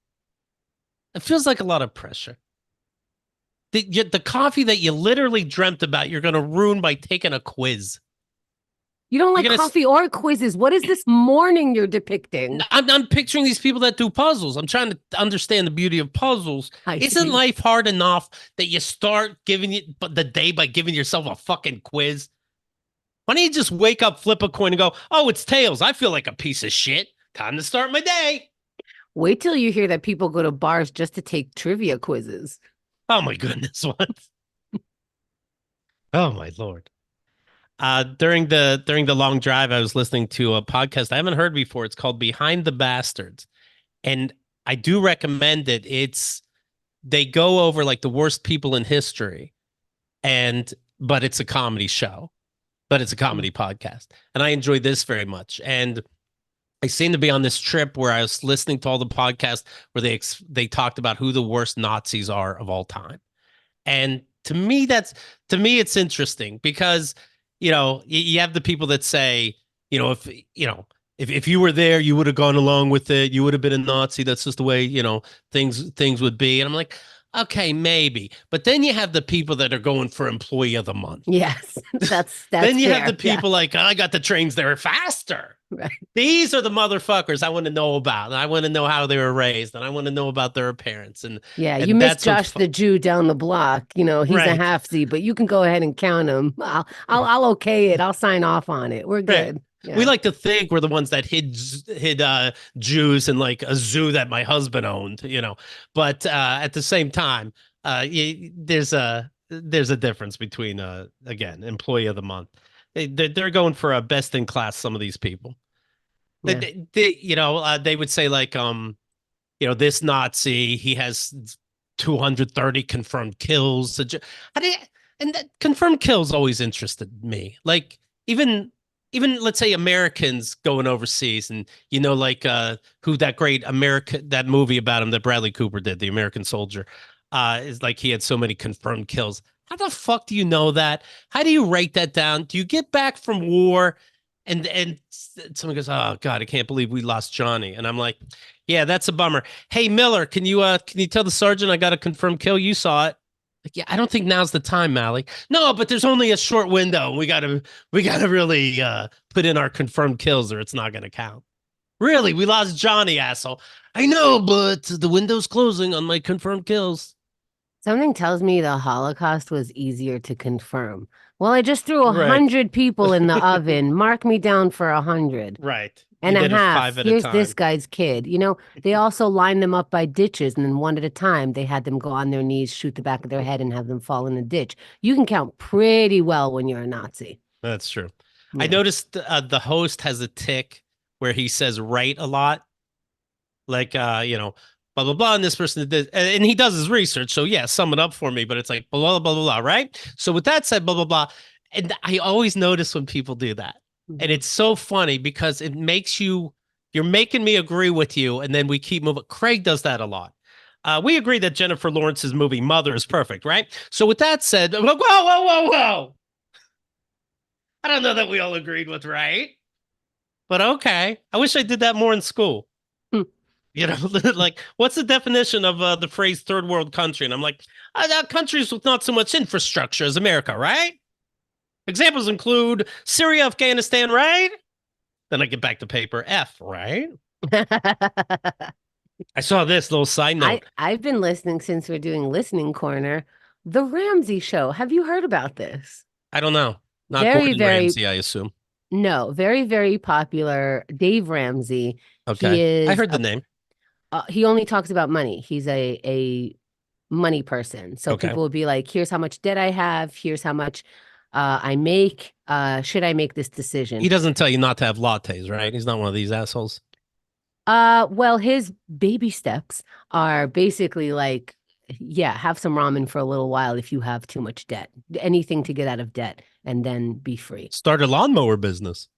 It feels like a lot of pressure. The coffee that you literally dreamt about, you're going to ruin by taking a quiz. You don't You're like going to coffee or quizzes. What is this morning you're depicting? I'm picturing these people that do puzzles. I'm trying to understand the beauty of puzzles. I Isn't see. life hard enough that you start giving it the day by giving yourself a fucking quiz? Why don't you just wake up, flip a coin, and go, "Oh, it's tails. I feel like a piece of shit. Time to start my day." Wait till you hear that people go to bars just to take trivia quizzes. Oh my goodness, what? Oh my lord. During the long drive, I was listening to a podcast I haven't heard before. It's called Behind the Bastards, and I do recommend it. It's they go over like the worst people in history, and but it's a comedy show, but it's a Mm. comedy podcast, and I enjoy this very much. And I seem to be on this trip where I was listening to all the podcasts where they talked about who the worst Nazis are of all time. And to me it's interesting because you have the people that say, if if you were there, you would have gone along with it. You would have been a Nazi. That's just the way, things would be. And I'm like, okay, maybe. But then you have the people that are going for employee of the month. Yes, that's Then you have the fair. Yeah, people like, oh, I got the trains there faster. right. These are the motherfuckers I want to know about. And I want to know how they were raised. And I want to know about their parents. Yeah, you And miss that's what, Josh the Jew down the block. He's a right. halfsy, but you can go ahead and count him. I'll okay it. I'll sign off on it. We're Right. good. We Yeah. like to think we're the ones that hid Jews in like a zoo that my husband owned. But at the same time, there's a difference between again employee of the month. They're going for a best in class. Some of these people, Yeah. they would say like this Nazi, he has 230 confirmed kills. How do you, and that confirmed kills always interested me. Like even let's say Americans going overseas and like who that great America that movie about him that Bradley Cooper did, The American Soldier, is like he had so many confirmed kills. How the fuck do you know that? How do you write that down? Do you get back from war and someone goes, "Oh God, I can't believe we lost Johnny," and I'm like, "Yeah, that's a bummer." Hey Miller, can you tell the sergeant I got a confirmed kill? You saw it. Like, yeah, I don't think now's the time, Mally. No, but there's only a short window. We gotta really put in our confirmed kills, or it's not gonna count. Really, we lost Johnny, asshole. I know, but the window's closing on my confirmed kills. Something tells me the Holocaust was easier to confirm. Well, I just threw a Right. 100 people in the oven. Mark me down for 100 Right. You and a did it half. five at a Here's this time. guy's kid. They also lined them up by ditches, and then one at a time, they had them go on their knees, shoot the back of their head, and have them fall in a ditch. You can count pretty well when you're a Nazi. That's true. I Yeah. noticed the host has a tick where he says right a lot, like blah blah blah, and this person did, and he does his research. So yeah, sum it up for me. But it's like blah blah blah blah blah, right? So with that said, blah blah blah, and I always notice when people do that, and Mhm. it's so funny because it makes you're making me agree with you, and then we keep moving. Craig does that a lot. We agree that Jennifer Lawrence's movie Mother is perfect, right? So with that said, whoa, whoa, whoa, whoa. I don't know that we all agreed with right, but okay. I wish I did that more in school. Hmm. You know, like what's the definition of the phrase third world country? And I'm like, countries with not so much infrastructure as America, right? Examples include Syria, Afghanistan, right? Then I get back to paper F, right? I saw this little side note. I've been listening since we're doing listening corner. The Ramsey Show. Have you heard about this? I don't know. Not Very, Gordon very Ramsay, I assume. no, very, very popular. Dave Ramsey. He Okay. I is heard the a name. he only talks about money. He's a money person. So Okay. people would be like, here's how much debt I have, here's how much I make. Should I make this He decision? doesn't tell you not to have lattes, right? He's not one of these assholes. Well, his baby steps are basically like, yeah, have some ramen for a little while if you have too much debt. Anything to get out of debt and then be free. Start a lawnmower business.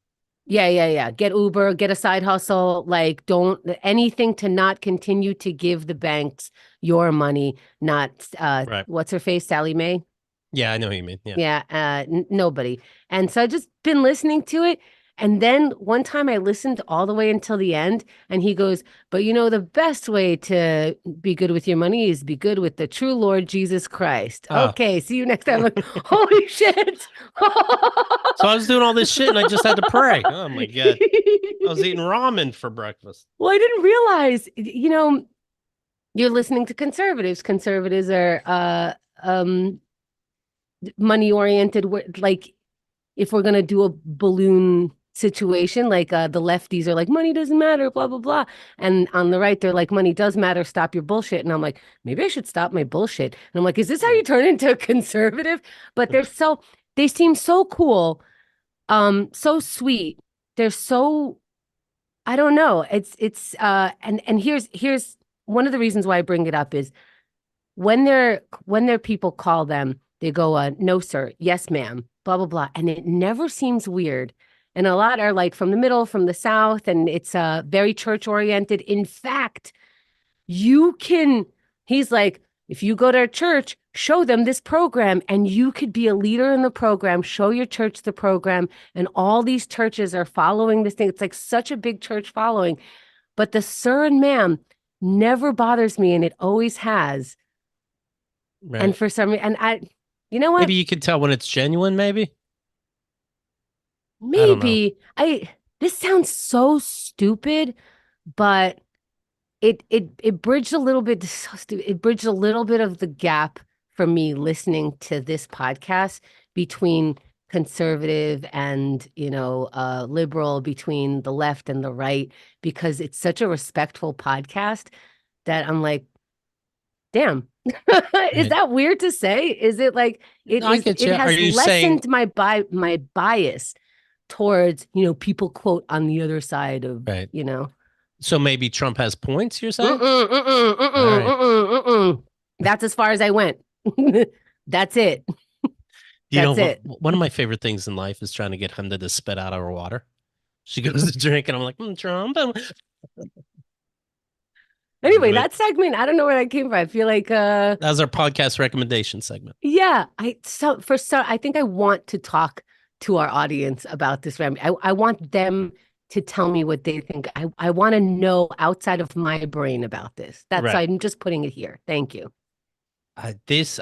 Yeah, yeah, yeah. Get Uber, get a side hustle. Like, don't anything to not continue to give the banks your money, not Right. what's her face, Sally Mae? Yeah, I know what you mean. Yeah. Yeah, nobody. And so I just been listening to it. And then one time I listened all the way until the end, and he goes, but you know, the best way to be good with your money is be good with the true Lord Jesus Christ. Oh. Okay, see you next time. I'm like, holy shit. So I was doing all this shit and I just had to pray. Oh my God. I was eating ramen for breakfast. Well, I didn't realize, you're listening to conservatives. Conservatives are money oriented. Like if we're gonna do a balloon situation, like the lefties are like money doesn't matter, blah blah blah, and on the right they're like money does matter. Stop your bullshit. And I'm like, maybe I should stop my bullshit. And I'm like, is this how you turn into a conservative? But they seem so cool, so sweet. They're so I don't know. And here's one of the reasons why I bring it up is when their people call them, they go, no, sir, yes, ma'am, blah, blah, blah. And it never seems weird. And a lot are like from the middle, from the South, and it's very church oriented. In fact, you can, he's like, if you go to a church, show them this program, and you could be a leader in the program, show your church the program, and all these churches are following this thing. It's like such a big church following. But the sir and ma'am never bothers me, and it always has. And Right. for some reason, and you know what? Maybe you can tell when it's genuine, maybe. I don't know. Maybe this sounds so stupid, but it bridged a little bit, so stupid. It bridged a little bit of the gap for me listening to this podcast between conservative and, liberal, between the left and the right, because it's such a respectful podcast that I'm like, damn. Is Right. that weird to say? Is it like No, I get it you. Are has you saying lessened my bias towards, people quote on the other side of, right? So maybe Trump has points, you're saying? mm-mm, mm-mm, All mm-mm, right. mm-mm, mm-mm. That's as far as I went. That's it. You know That's what? it. One of my favorite things in life is trying to get Honda to spit out our water. She goes to drink, and I'm like, Trump. Anyway, Anyway, that segment, I don't know where that came from. I feel like that was our podcast recommendation segment. yeah, I think I want to talk to our audience about this. I want them to tell me what they think. I want to know outside of my brain about this. That's Right. I'm just putting it here. Thank you.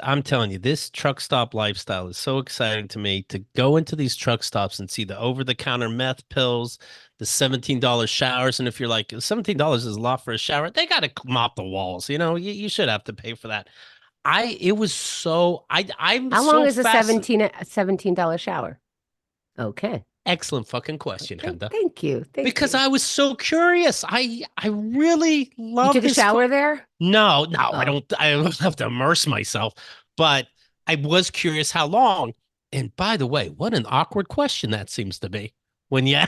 I'm telling you, this truck stop lifestyle is so exciting to me to go into these truck stops and see the over the counter meth pills, the $17 showers. And if you're like, $17 is a lot for a shower, they got to mop the walls. You should have to pay for that. It was so, I'm How long so is a fascinated. $17 shower? Okay. Excellent fucking question, Thank, Henda. thank you. Thank Because you. I was so curious. I really You love took a this. shower there? No, no, Oh, I don't have to immerse myself, but I was curious how long. And by the way, what an awkward question that seems to be when you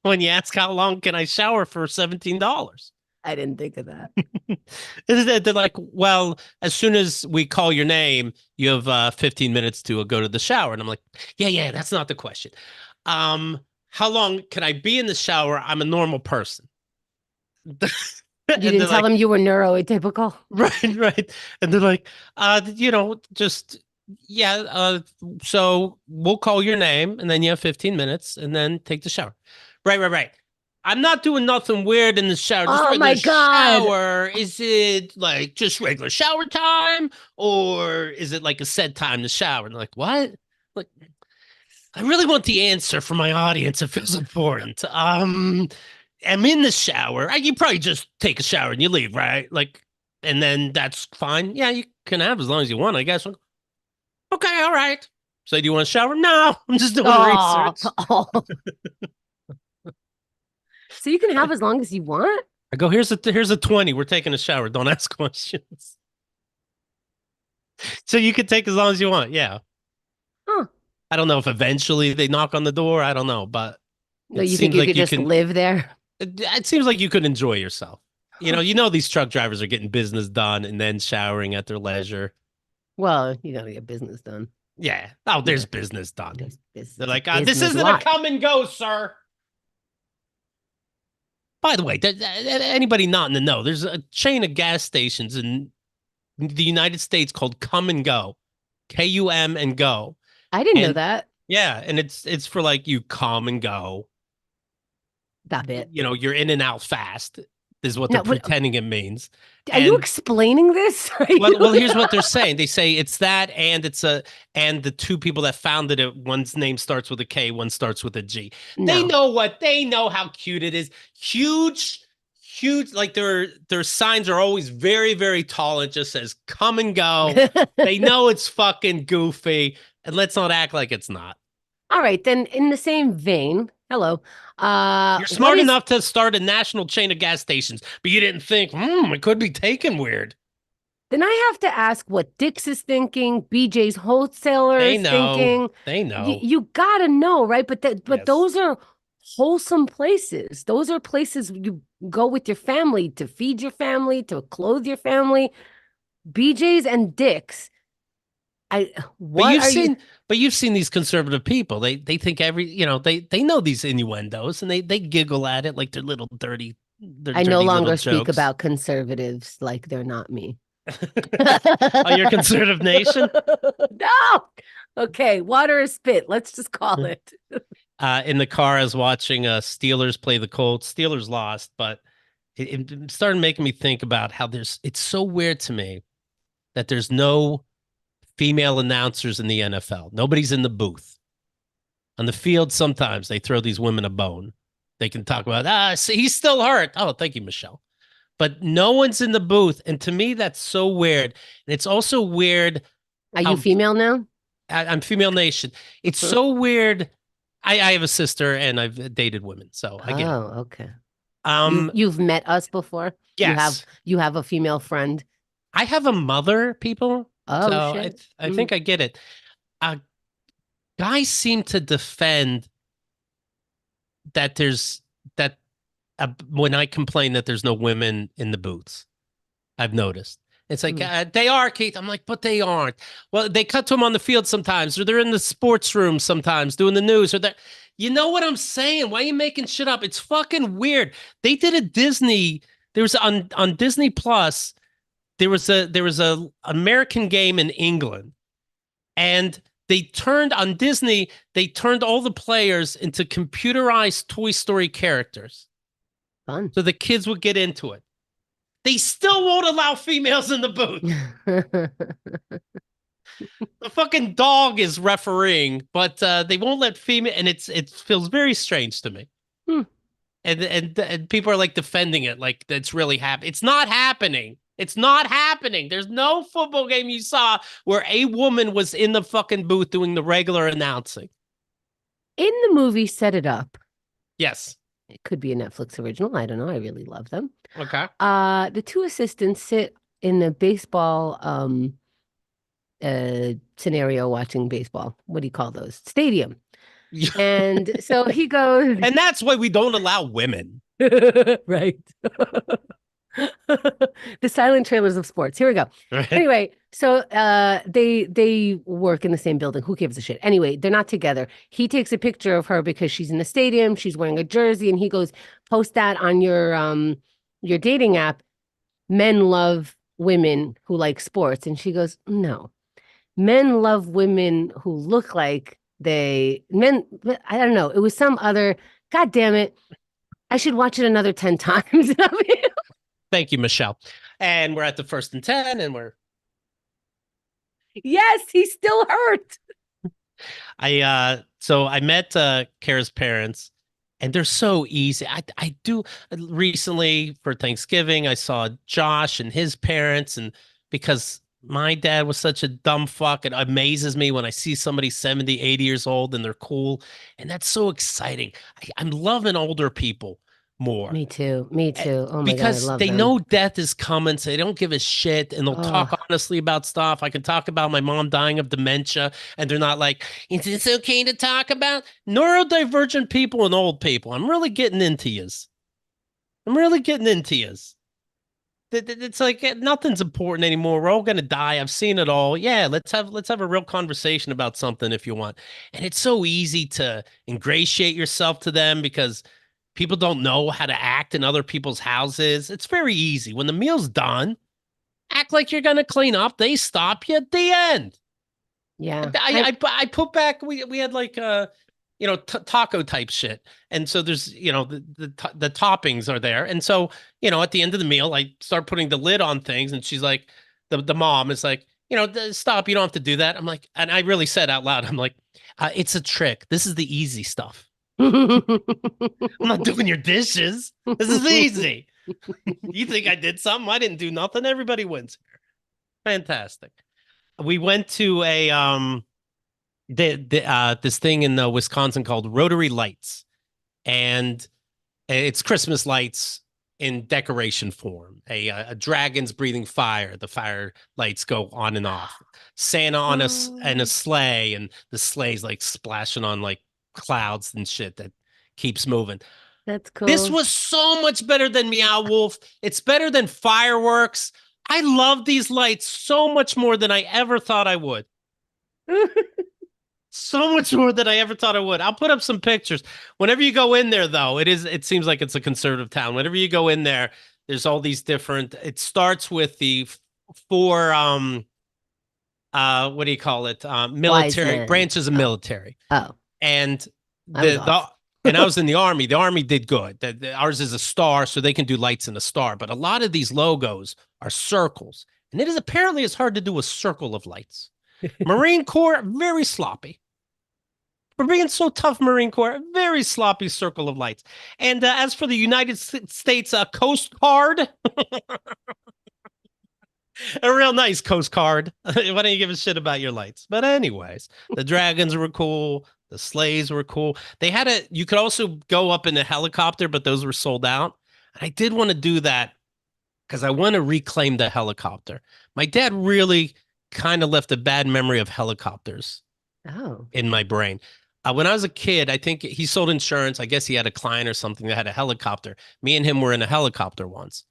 when you ask how long can I shower for $17. I didn't think of that. They're like, well, as soon as we call your name, you have 15 minutes to go to the shower. And I'm like, yeah, that's not the question. How long can I be in the shower? I'm a normal person. You And didn't they're tell like, them you were neuroatypical? right. And they're like, just Yeah, so we'll call your name and then you have 15 minutes and then take the shower. Right, right, right. I'm not doing nothing weird in the shower. Just Oh right, my the God. shower, is it like just regular shower time or is it like a set time to shower? And like, what? Like, I really want the answer for my audience. It feels important. I'm in the shower. You probably just take a shower and you leave, right? Like, and then that's fine. Yeah, you can have as long as you want, I guess. Okay, all right. So do you want to shower? No, I'm just doing Oh, research. oh. So you can have as long as you want? I go, here's a 20. We're taking a shower. Don't ask questions. So you can take as long as you want. Yeah. Huh. I don't know if eventually they knock on the door. I don't know, but No, it you think seems you like could you just can live there? it seems like you could enjoy yourself. Huh. You know these truck drivers are getting business done and then showering at their leisure. Well, you gotta get business done. Yeah. Oh, there's Yeah, business done. They're it's a like, this business isn't a lot. come and go, sir. By the way, anybody not in the know, there's a chain of gas stations in the United States called Come and Go, KUM and Go, I didn't know and that. yeah, and it's for like you come and go. Stop it. You're in and out fast is what they're No, but pretending it means. are you And explaining this? Are you? well, here's what they're saying. They say it's that, and and the two people that founded it, one's name starts with a K, one starts with a G. No. They know how cute it is. Huge, huge. Like their signs are always very, very tall. It just says "Come and Go." They know it's fucking goofy, and let's not act like it's not. All right, then in the same vein, hello. You're What smart is enough to start a national chain of gas stations, but you didn't think, it could be taken weird. then I have to ask what Dix is thinking, BJ's wholesaler They is know. thinking. They You know. you gotta know, right? But Yes. those are wholesome places. Those are places you go with your family to feed your family, to clothe your family. BJ's and Dick's. I But what you've are you? seen, but you've seen these conservative people. They think they know these innuendos and they giggle at it like they're I no dirty little longer speak jokes. about conservatives like they're not me. Oh, you're a conservative nation. No. Okay, water is spit. Let's just call it. In the car, I was watching Steelers play the Colts. Steelers lost, but it started making me think about how it's so weird to me that there's no female announcers in the NFL. Nobody's in the booth. On the field, sometimes they throw these women a bone. They can talk about, see, he's still hurt. Oh, thank you, Michelle. But no one's in the booth. And to me, that's so weird. And it's also weird Are you how female now? I'm female nation. It's so weird. I have a sister and I've dated women, so I get it. Oh, okay. Um, You've met us before? yes, You have a female friend? I have a mother, people. Oh So shit. I Mm. think I get it. Uh, Guys seem to defend that there's that when I complain that there's no women in the booths. I've noticed. It's like Mm. they are, Keith. I'm like, but they aren't. Well, they cut to them on the field sometimes, or they're in the sports room sometimes doing the news, or that. You know what I'm saying? Why are you making shit up? It's fucking weird. They did a Disney. There was on Disney Plus. There was a American game in England, and they turned on Disney. They turned all the players into computerized Toy Story characters, Fun. so the kids would get into it. They still won't allow females in the booth. The fucking dog is refereeing, but they won't let female, and it feels very strange to me. Hmm. And people are like defending it, like that's really happening. It's not happening. It's not happening. There's no football game you saw where a woman was in the fucking booth doing the regular announcing. In the movie Set It Up, Yes. it could be a Netflix original. I don't know. I really love them. Okay. The two assistants sit in the baseball scenario watching baseball. What do you call those? Stadium. And so he goes, And that's why we don't allow women. right. The silent trailers of sports. Here we go. Right? Anyway, so they work in the same building. Who gives a shit? Anyway, they're not together. He takes a picture of her because she's in the stadium, she's wearing a jersey, and he goes, post that on your dating app. Men love women who like sports. And she goes, no. men love women who look like men. I don't know. It was some other. God damn it! I should watch it another 10 times. Thank you, Michelle. And we're at the 1st and 10, and Yes, he's still hurt. I met Kara's parents, and they're so easy. I do recently for Thanksgiving I saw Josh and his parents, and because my dad was such a dumb fuck, it amazes me when I see somebody 70, 80 years old and they're cool, and that's so exciting. I'm loving older people more. Me too. Me Eh, too. Oh my God, I because love they them. know death is coming, so they don't give a shit, and they'll talk Oh, honestly about stuff. I can talk about my mom dying of dementia, and they're not like, "Is this okay to talk about?" Neurodivergent people and old people. I'm really getting into yous. I'm really getting into yous. It's like nothing's important anymore. We're all gonna die. I've seen it all. Yeah, let's have a real conversation about something if you want. And it's so easy to ingratiate yourself to them because people don't know how to act in other people's houses. It's very easy. When the meal's done, act like you're gonna clean up. They stop you at the end. yeah. I put back. We had like taco type shit, and so there's the toppings are there, and so at the end of the meal, I start putting the lid on things, and she's like, the mom is like, stop. You don't have to do that. I'm like, and I really said out loud, I'm like, it's a trick. This is the easy stuff. I'm not doing your dishes. This is easy. You think I did something? I didn't do nothing. Everybody wins here. Fantastic. We went to a this thing in Wisconsin called Rotary Lights, and it's Christmas lights in decoration form. A dragon's breathing fire. The fire lights go on and off. Santa on a Oh, sleigh, and the sleigh's like splashing on like clouds and shit that keeps moving. that's This cool. was so much better than Meow Wolf. It's better than fireworks. I love these lights so much more than I ever thought I would. So much more than I ever thought I would. I'll put up some pictures. Whenever you go in there, though, it seems like it's a conservative town. Whenever you go in there, there's all these different. It starts with the four what do you call it? Wise Military men. branches of Oh, military. oh, And I was the off. and I was in the army. The army did good. Ours is a star, so they can do lights in a star. But a lot of these logos are circles, and it is apparently it's hard to do a circle of lights. Marine Corps very sloppy. For being so tough, Marine Corps, very sloppy circle of lights. And as for the United States Coast Guard, a real nice Coast Guard. Why don't you give a shit about your lights? But anyways, the dragons were cool. The sleighs were cool. You could also go up in a helicopter, but those were sold out. And I did want to do that because I want to reclaim the helicopter. My dad really kind of left a bad memory of helicopters Oh. in my brain. When I was a kid, I think he sold insurance. I guess he had a client or something that had a helicopter. Me and him were in a helicopter once,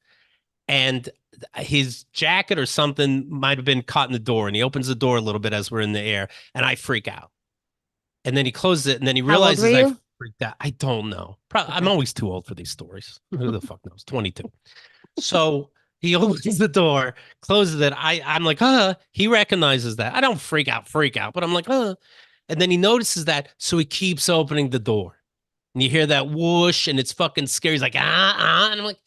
and his jacket or something might have been caught in the door, and he opens the door a little bit as we're in the air, and I freak out. And then he closes it, and then he How old were realizes I you? freaked out. I don't know. I'm Okay. always too old for these stories. Who the fuck knows? 22. So he opens the door, closes it. I'm like, he recognizes that. I don't freak out, but I'm like, and then he notices that, so he keeps opening the door. And you hear that whoosh, and it's fucking scary. He's like, and I'm like,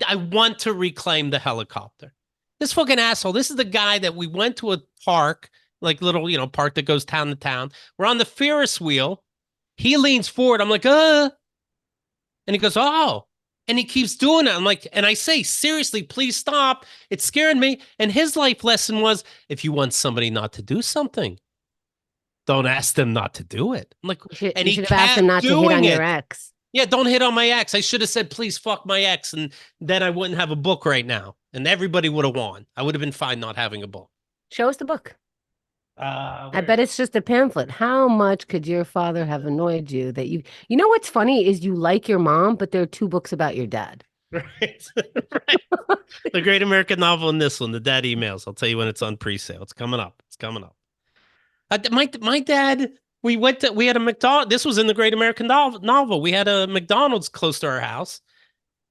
I want to reclaim the helicopter. This fucking asshole. This is the guy that we went to a park, like little, park that goes town to town. We're on the Ferris wheel. He leans forward. I'm like, and he goes, oh. And he keeps doing it. I'm like, and I say, seriously, please stop. It's scaring me. And his life lesson was if you want somebody not to do something, don't ask them not to do it. I'm like, and You he should have asked him kept not to hit doing on your it. ex. Yeah, don't hit on my ex. I should have said, please fuck my ex. And then I wouldn't have a book right now. And everybody would have won. I would have been fine not having a book. Show us the book. I Where bet is it's just a pamphlet. How much could your father have annoyed you that you know what's funny is you like your mom, but there are two books about your dad. it? Right. Right. The Great American Novel and this one, the dad emails. I'll tell you when it's on pre-sale. It's coming up. It's coming up. My dad, we had a McDonald's. This was in the Great American Novel. We had a McDonald's close to our house.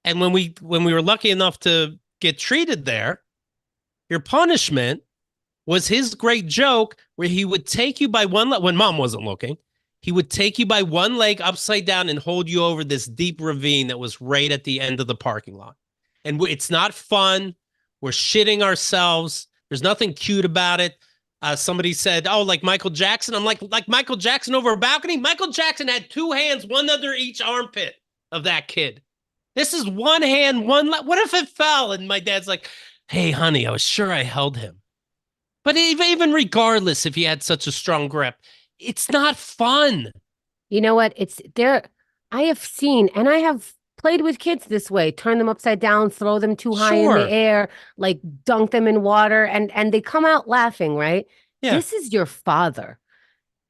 And when we were lucky enough to get treated there, your punishment was his great joke where he would take you by one leg when mom wasn't looking. He would take you by one leg upside down and hold you over this deep ravine that was right at the end of the parking lot. And it's not fun. We're shitting ourselves. There's nothing cute about it. Somebody said, "Oh, like Michael Jackson." I'm like Michael Jackson over a balcony. Michael Jackson had two hands, one under each armpit of that kid. This is one hand, one. What if it fell? And my dad's like, "Hey, honey, I was sure I held him." But even regardless, if he had such a strong grip, it's not fun. You know what? It's there. I have seen and I have played with kids this way, turn them upside down, throw them too high in the Sure. air, like dunk them in water, and they come out laughing, right? Yeah. This is your father.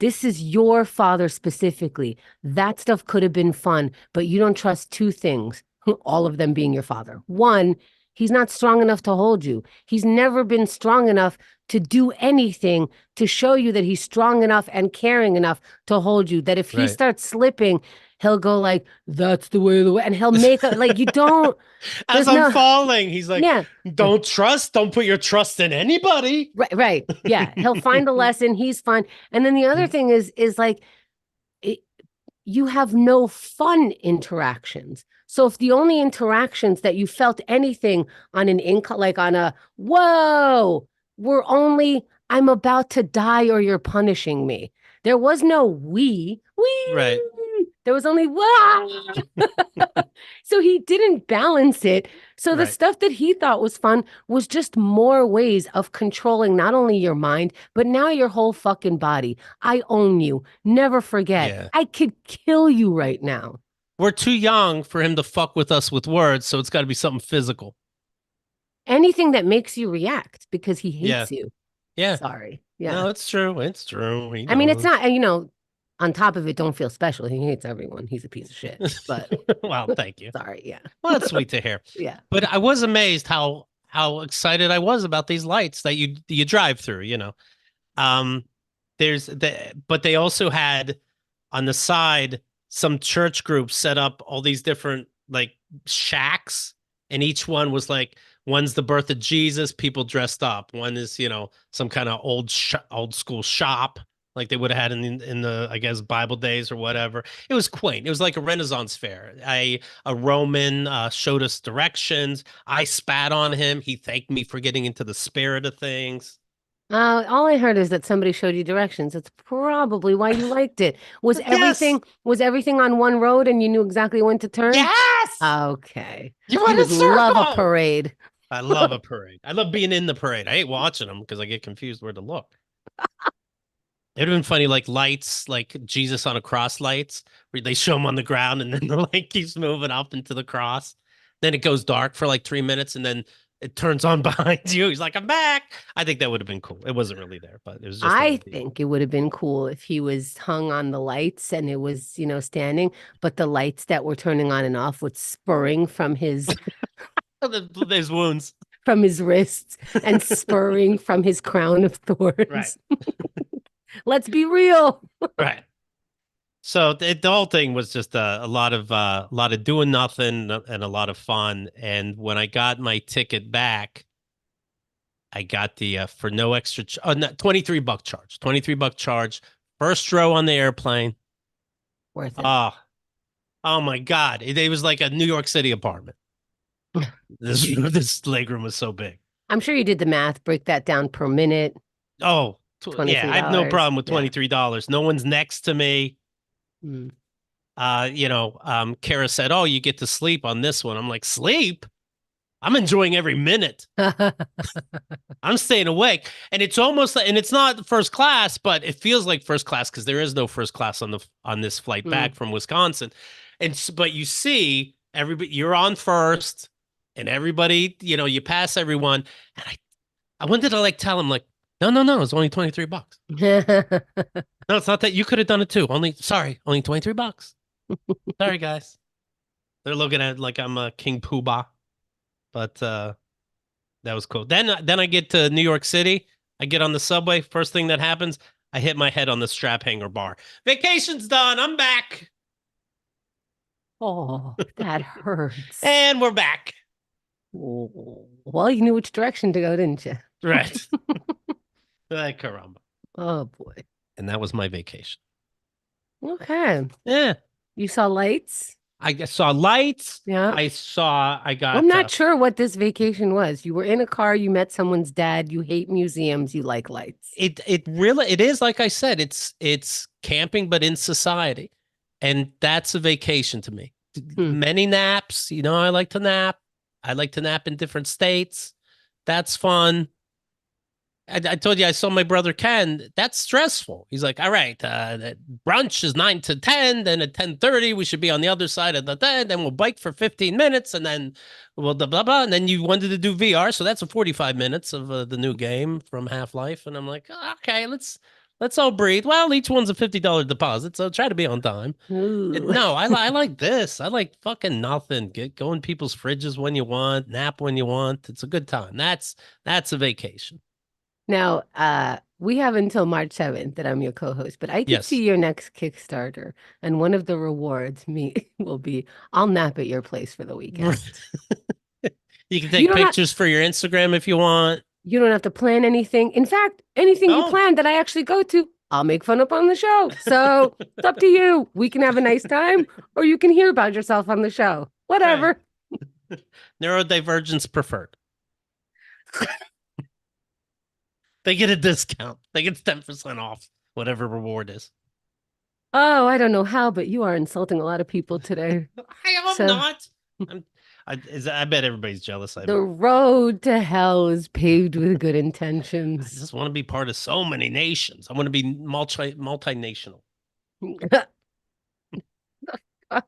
This is your father specifically. That stuff could have been fun, but you don't trust two things, all of them being your father. One, he's not strong enough to hold you. He's never been strong enough to do anything to show you that he's strong enough and caring enough to hold you. That if he Right. starts slipping, he'll go like, that's the way of the way. And he'll make a, like, you don't, As there's I'm no, falling, he's like, yeah. don't put your trust in anybody. Right, right. Yeah. He'll find a lesson. He's fine. And then the other thing is like, it, you have no fun interactions. So if the only interactions that you felt anything on an income, like on a whoa, were only I'm about to die or you're punishing me. There was no Right. there was only wow. So he didn't balance it. So the Right. stuff that he thought was fun was just more ways of controlling not only your mind, but now your whole fucking body. I own you. Never forget. Yeah. I could kill you right now. We're too young for him to fuck with us with words, so it's got to be something physical. Anything that makes you react because he Yeah. hates you. Yeah. Sorry. Yeah. No, it's true. It's true. He I mean, it's knows. not, on top of it, don't feel special. He hates everyone. He's a piece of shit. But Well, thank you. sorry. Yeah. Well, that's sweet to hear. Yeah. But I was amazed how excited I was about these lights that you drive through. Um, but they also had on the side some church groups set up all these different like shacks, and each one was like one's the birth of Jesus, people dressed up. One is some kind of old school shop like they would have had in the I guess Bible days or whatever. It was quaint. It was like a Renaissance fair. A Roman showed us directions. I spat on him. He thanked me for getting into the spirit of things. All I heard is that somebody showed you directions. That's probably why you liked it. Yes. Was everything on one road and you knew exactly when to turn? Yes. Okay. You You want a would love a circle. parade. I love a parade. I love being in the parade. I hate watching them because I get confused where to look. It would have been funny, like lights, like Jesus on a cross lights, where they show him on the ground and then the light keeps moving up into the cross. Then it goes dark for like 3 minutes and then it turns on behind you. He's like, I'm back. I think that would have been cool. It wasn't really there, but it was just an I idea. think it would have been cool if he was hung on the lights and it was, standing, but the lights that were turning on and off would spurring There's wounds. from his wrists and spurring from his crown of Right. thorns. Let's be real. Right. So the whole thing was just a lot of doing nothing and a lot of fun. And when I got my ticket back, I got the for no extra no, $23 charge. $23 charge. First row on the airplane. Worth it. Oh, oh my God. It was like a New York City apartment. This legroom was so big. I'm sure you did the math, break that down per minute, Oh, yeah, I have no $23. problem with Yeah. $23. No one's next to me. Mm. Kara said, "Oh, you get to sleep on this one." I'm like, "Sleep? I'm enjoying every minute. I'm staying awake." And it's almost like, and it's not first class, but it feels like first class because there is no first class on this flight back Mm. from Wisconsin. But you see everybody, you're on first, and everybody, you pass everyone. And I wanted to like tell him like, no, no, no, it's only $23. No, it's not that. You could have done it too. Only $23. Sorry, guys. They're looking at like I'm a King Poobah, but that was cool. Then I get to New York City. I get on the subway. First thing that happens, I hit my head on the strap hanger bar. Vacation's done. I'm back, Oh, that hurts. and we're back. Well, you knew which direction to go, didn't you? Right. Ay, caramba. Oh boy. And that was my vacation. Okay. Yeah. You saw lights? Saw lights. Yeah. I Well, I'm got, not sure what this vacation was. You were in a car, you met someone's dad, you hate museums, you like lights. it is like I said, it's camping, but in society. And that's a vacation to me. Hmm. Many naps, I like to nap. I like to nap in different states. That's fun. I told you I saw my brother Ken. That's stressful. He's like, all right, brunch is 9 to 10. Then at 10:30, we should be on the other side of the thing. Then we'll bike for 15 minutes, and then we'll blah blah blah. And then you wanted to do VR, so that's a 45 minutes of the new game from Half Life. And I'm like, okay, let's all breathe. Well, each one's a $50 deposit, so try to be on time. Ooh. No, I like this. I like fucking nothing. Go in people's fridges when you want, nap when you want. It's a good time. That's a vacation. Now, we have until March 7th that I'm your co-host, but I could Yes. see your next Kickstarter, and one of the rewards me will be I'll nap at your place for the weekend. You can You take don't have pictures for your Instagram if you want. you don't have to plan anything. In fact, anything you Oh, plan that I actually go to, I'll make fun up on the show. So it's up to you. We can have a nice time, or you can hear about yourself on the show. right. Whatever. Neurodivergence preferred. They get a discount. They get 10% off whatever reward is. Oh, I don't know how, but you are insulting a lot of people today. I hope So not. I bet everybody's jealous. the road to hell is paved with good I intentions. just want to be part of so many nations. I want to be multinational. All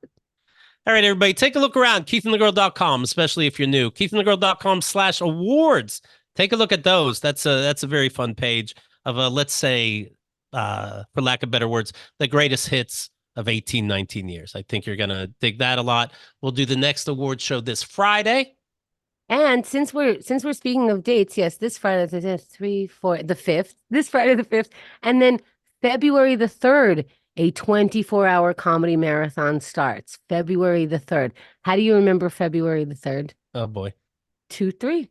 right, everybody, take a look around. KeithAndTheGirl.com, especially if you're new. KeithAndTheGirl.com/awards. Take a look at those. That's a very fun page of let's say, for lack of better words, the greatest hits of 18, 19 years. I think you're gonna dig that a lot. We'll do the next award show this Friday. And since we're speaking of dates, yes, this Friday the 3, 4, the 5th, this Friday the 5th, and then February the 3rd, a 24-hour comedy marathon starts. February the 3rd. How do you remember February the 3rd? Oh boy. 2-3.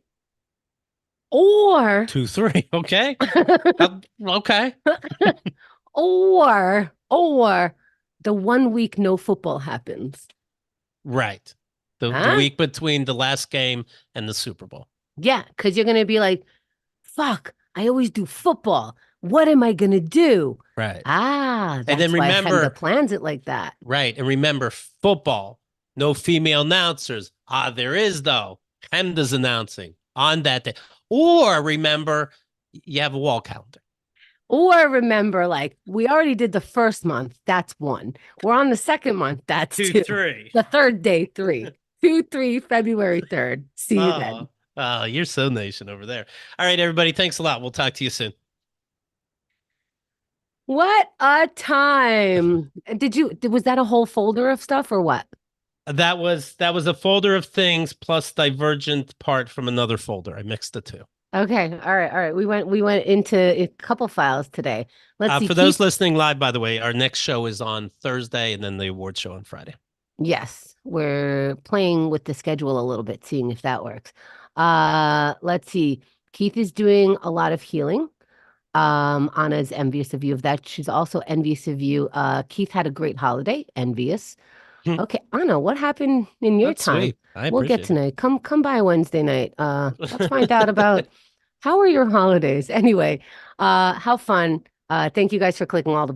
Or 2-3. Okay. Okay. or the 1 week no football happens. Right. The Huh? week between the last game and the Super Bowl. Yeah, because you're gonna be like, fuck, I always do football. What am I gonna do? Right. Ah, And then that's why Hemda remember, plans it like that. right. And remember, football, no female announcers. There is, though. Hemda's announcing on that day. Or remember, you have a wall calendar. Or remember, like, we already did the first month, that's one. We're on the second month, that's two. 2-3. The third day, 3. 2-3, February 3rd. See you then. Oh, you're so nation over there. All right, everybody. Thanks a lot. We'll talk to you soon. What a time. Was that a whole folder of stuff or what? That was a folder of things plus divergent part from another folder. I mixed the two. Okay. All right. All right. We went into a couple files today. Let's see. For those listening live, by the way, our next show is on Thursday and then the award show on Friday. Yes, we're playing with the schedule a little bit, seeing if that works. Let's see. Keith is doing a lot of healing. Anna's envious of you of that. She's also envious of you. Keith had a great holiday, envious. Okay, Anna, what happened in your That's time? sweet. I We'll get appreciate tonight. Come by Wednesday night. Let's find out about how are your holidays. Anyway, how fun. Thank you guys for clicking all the buttons.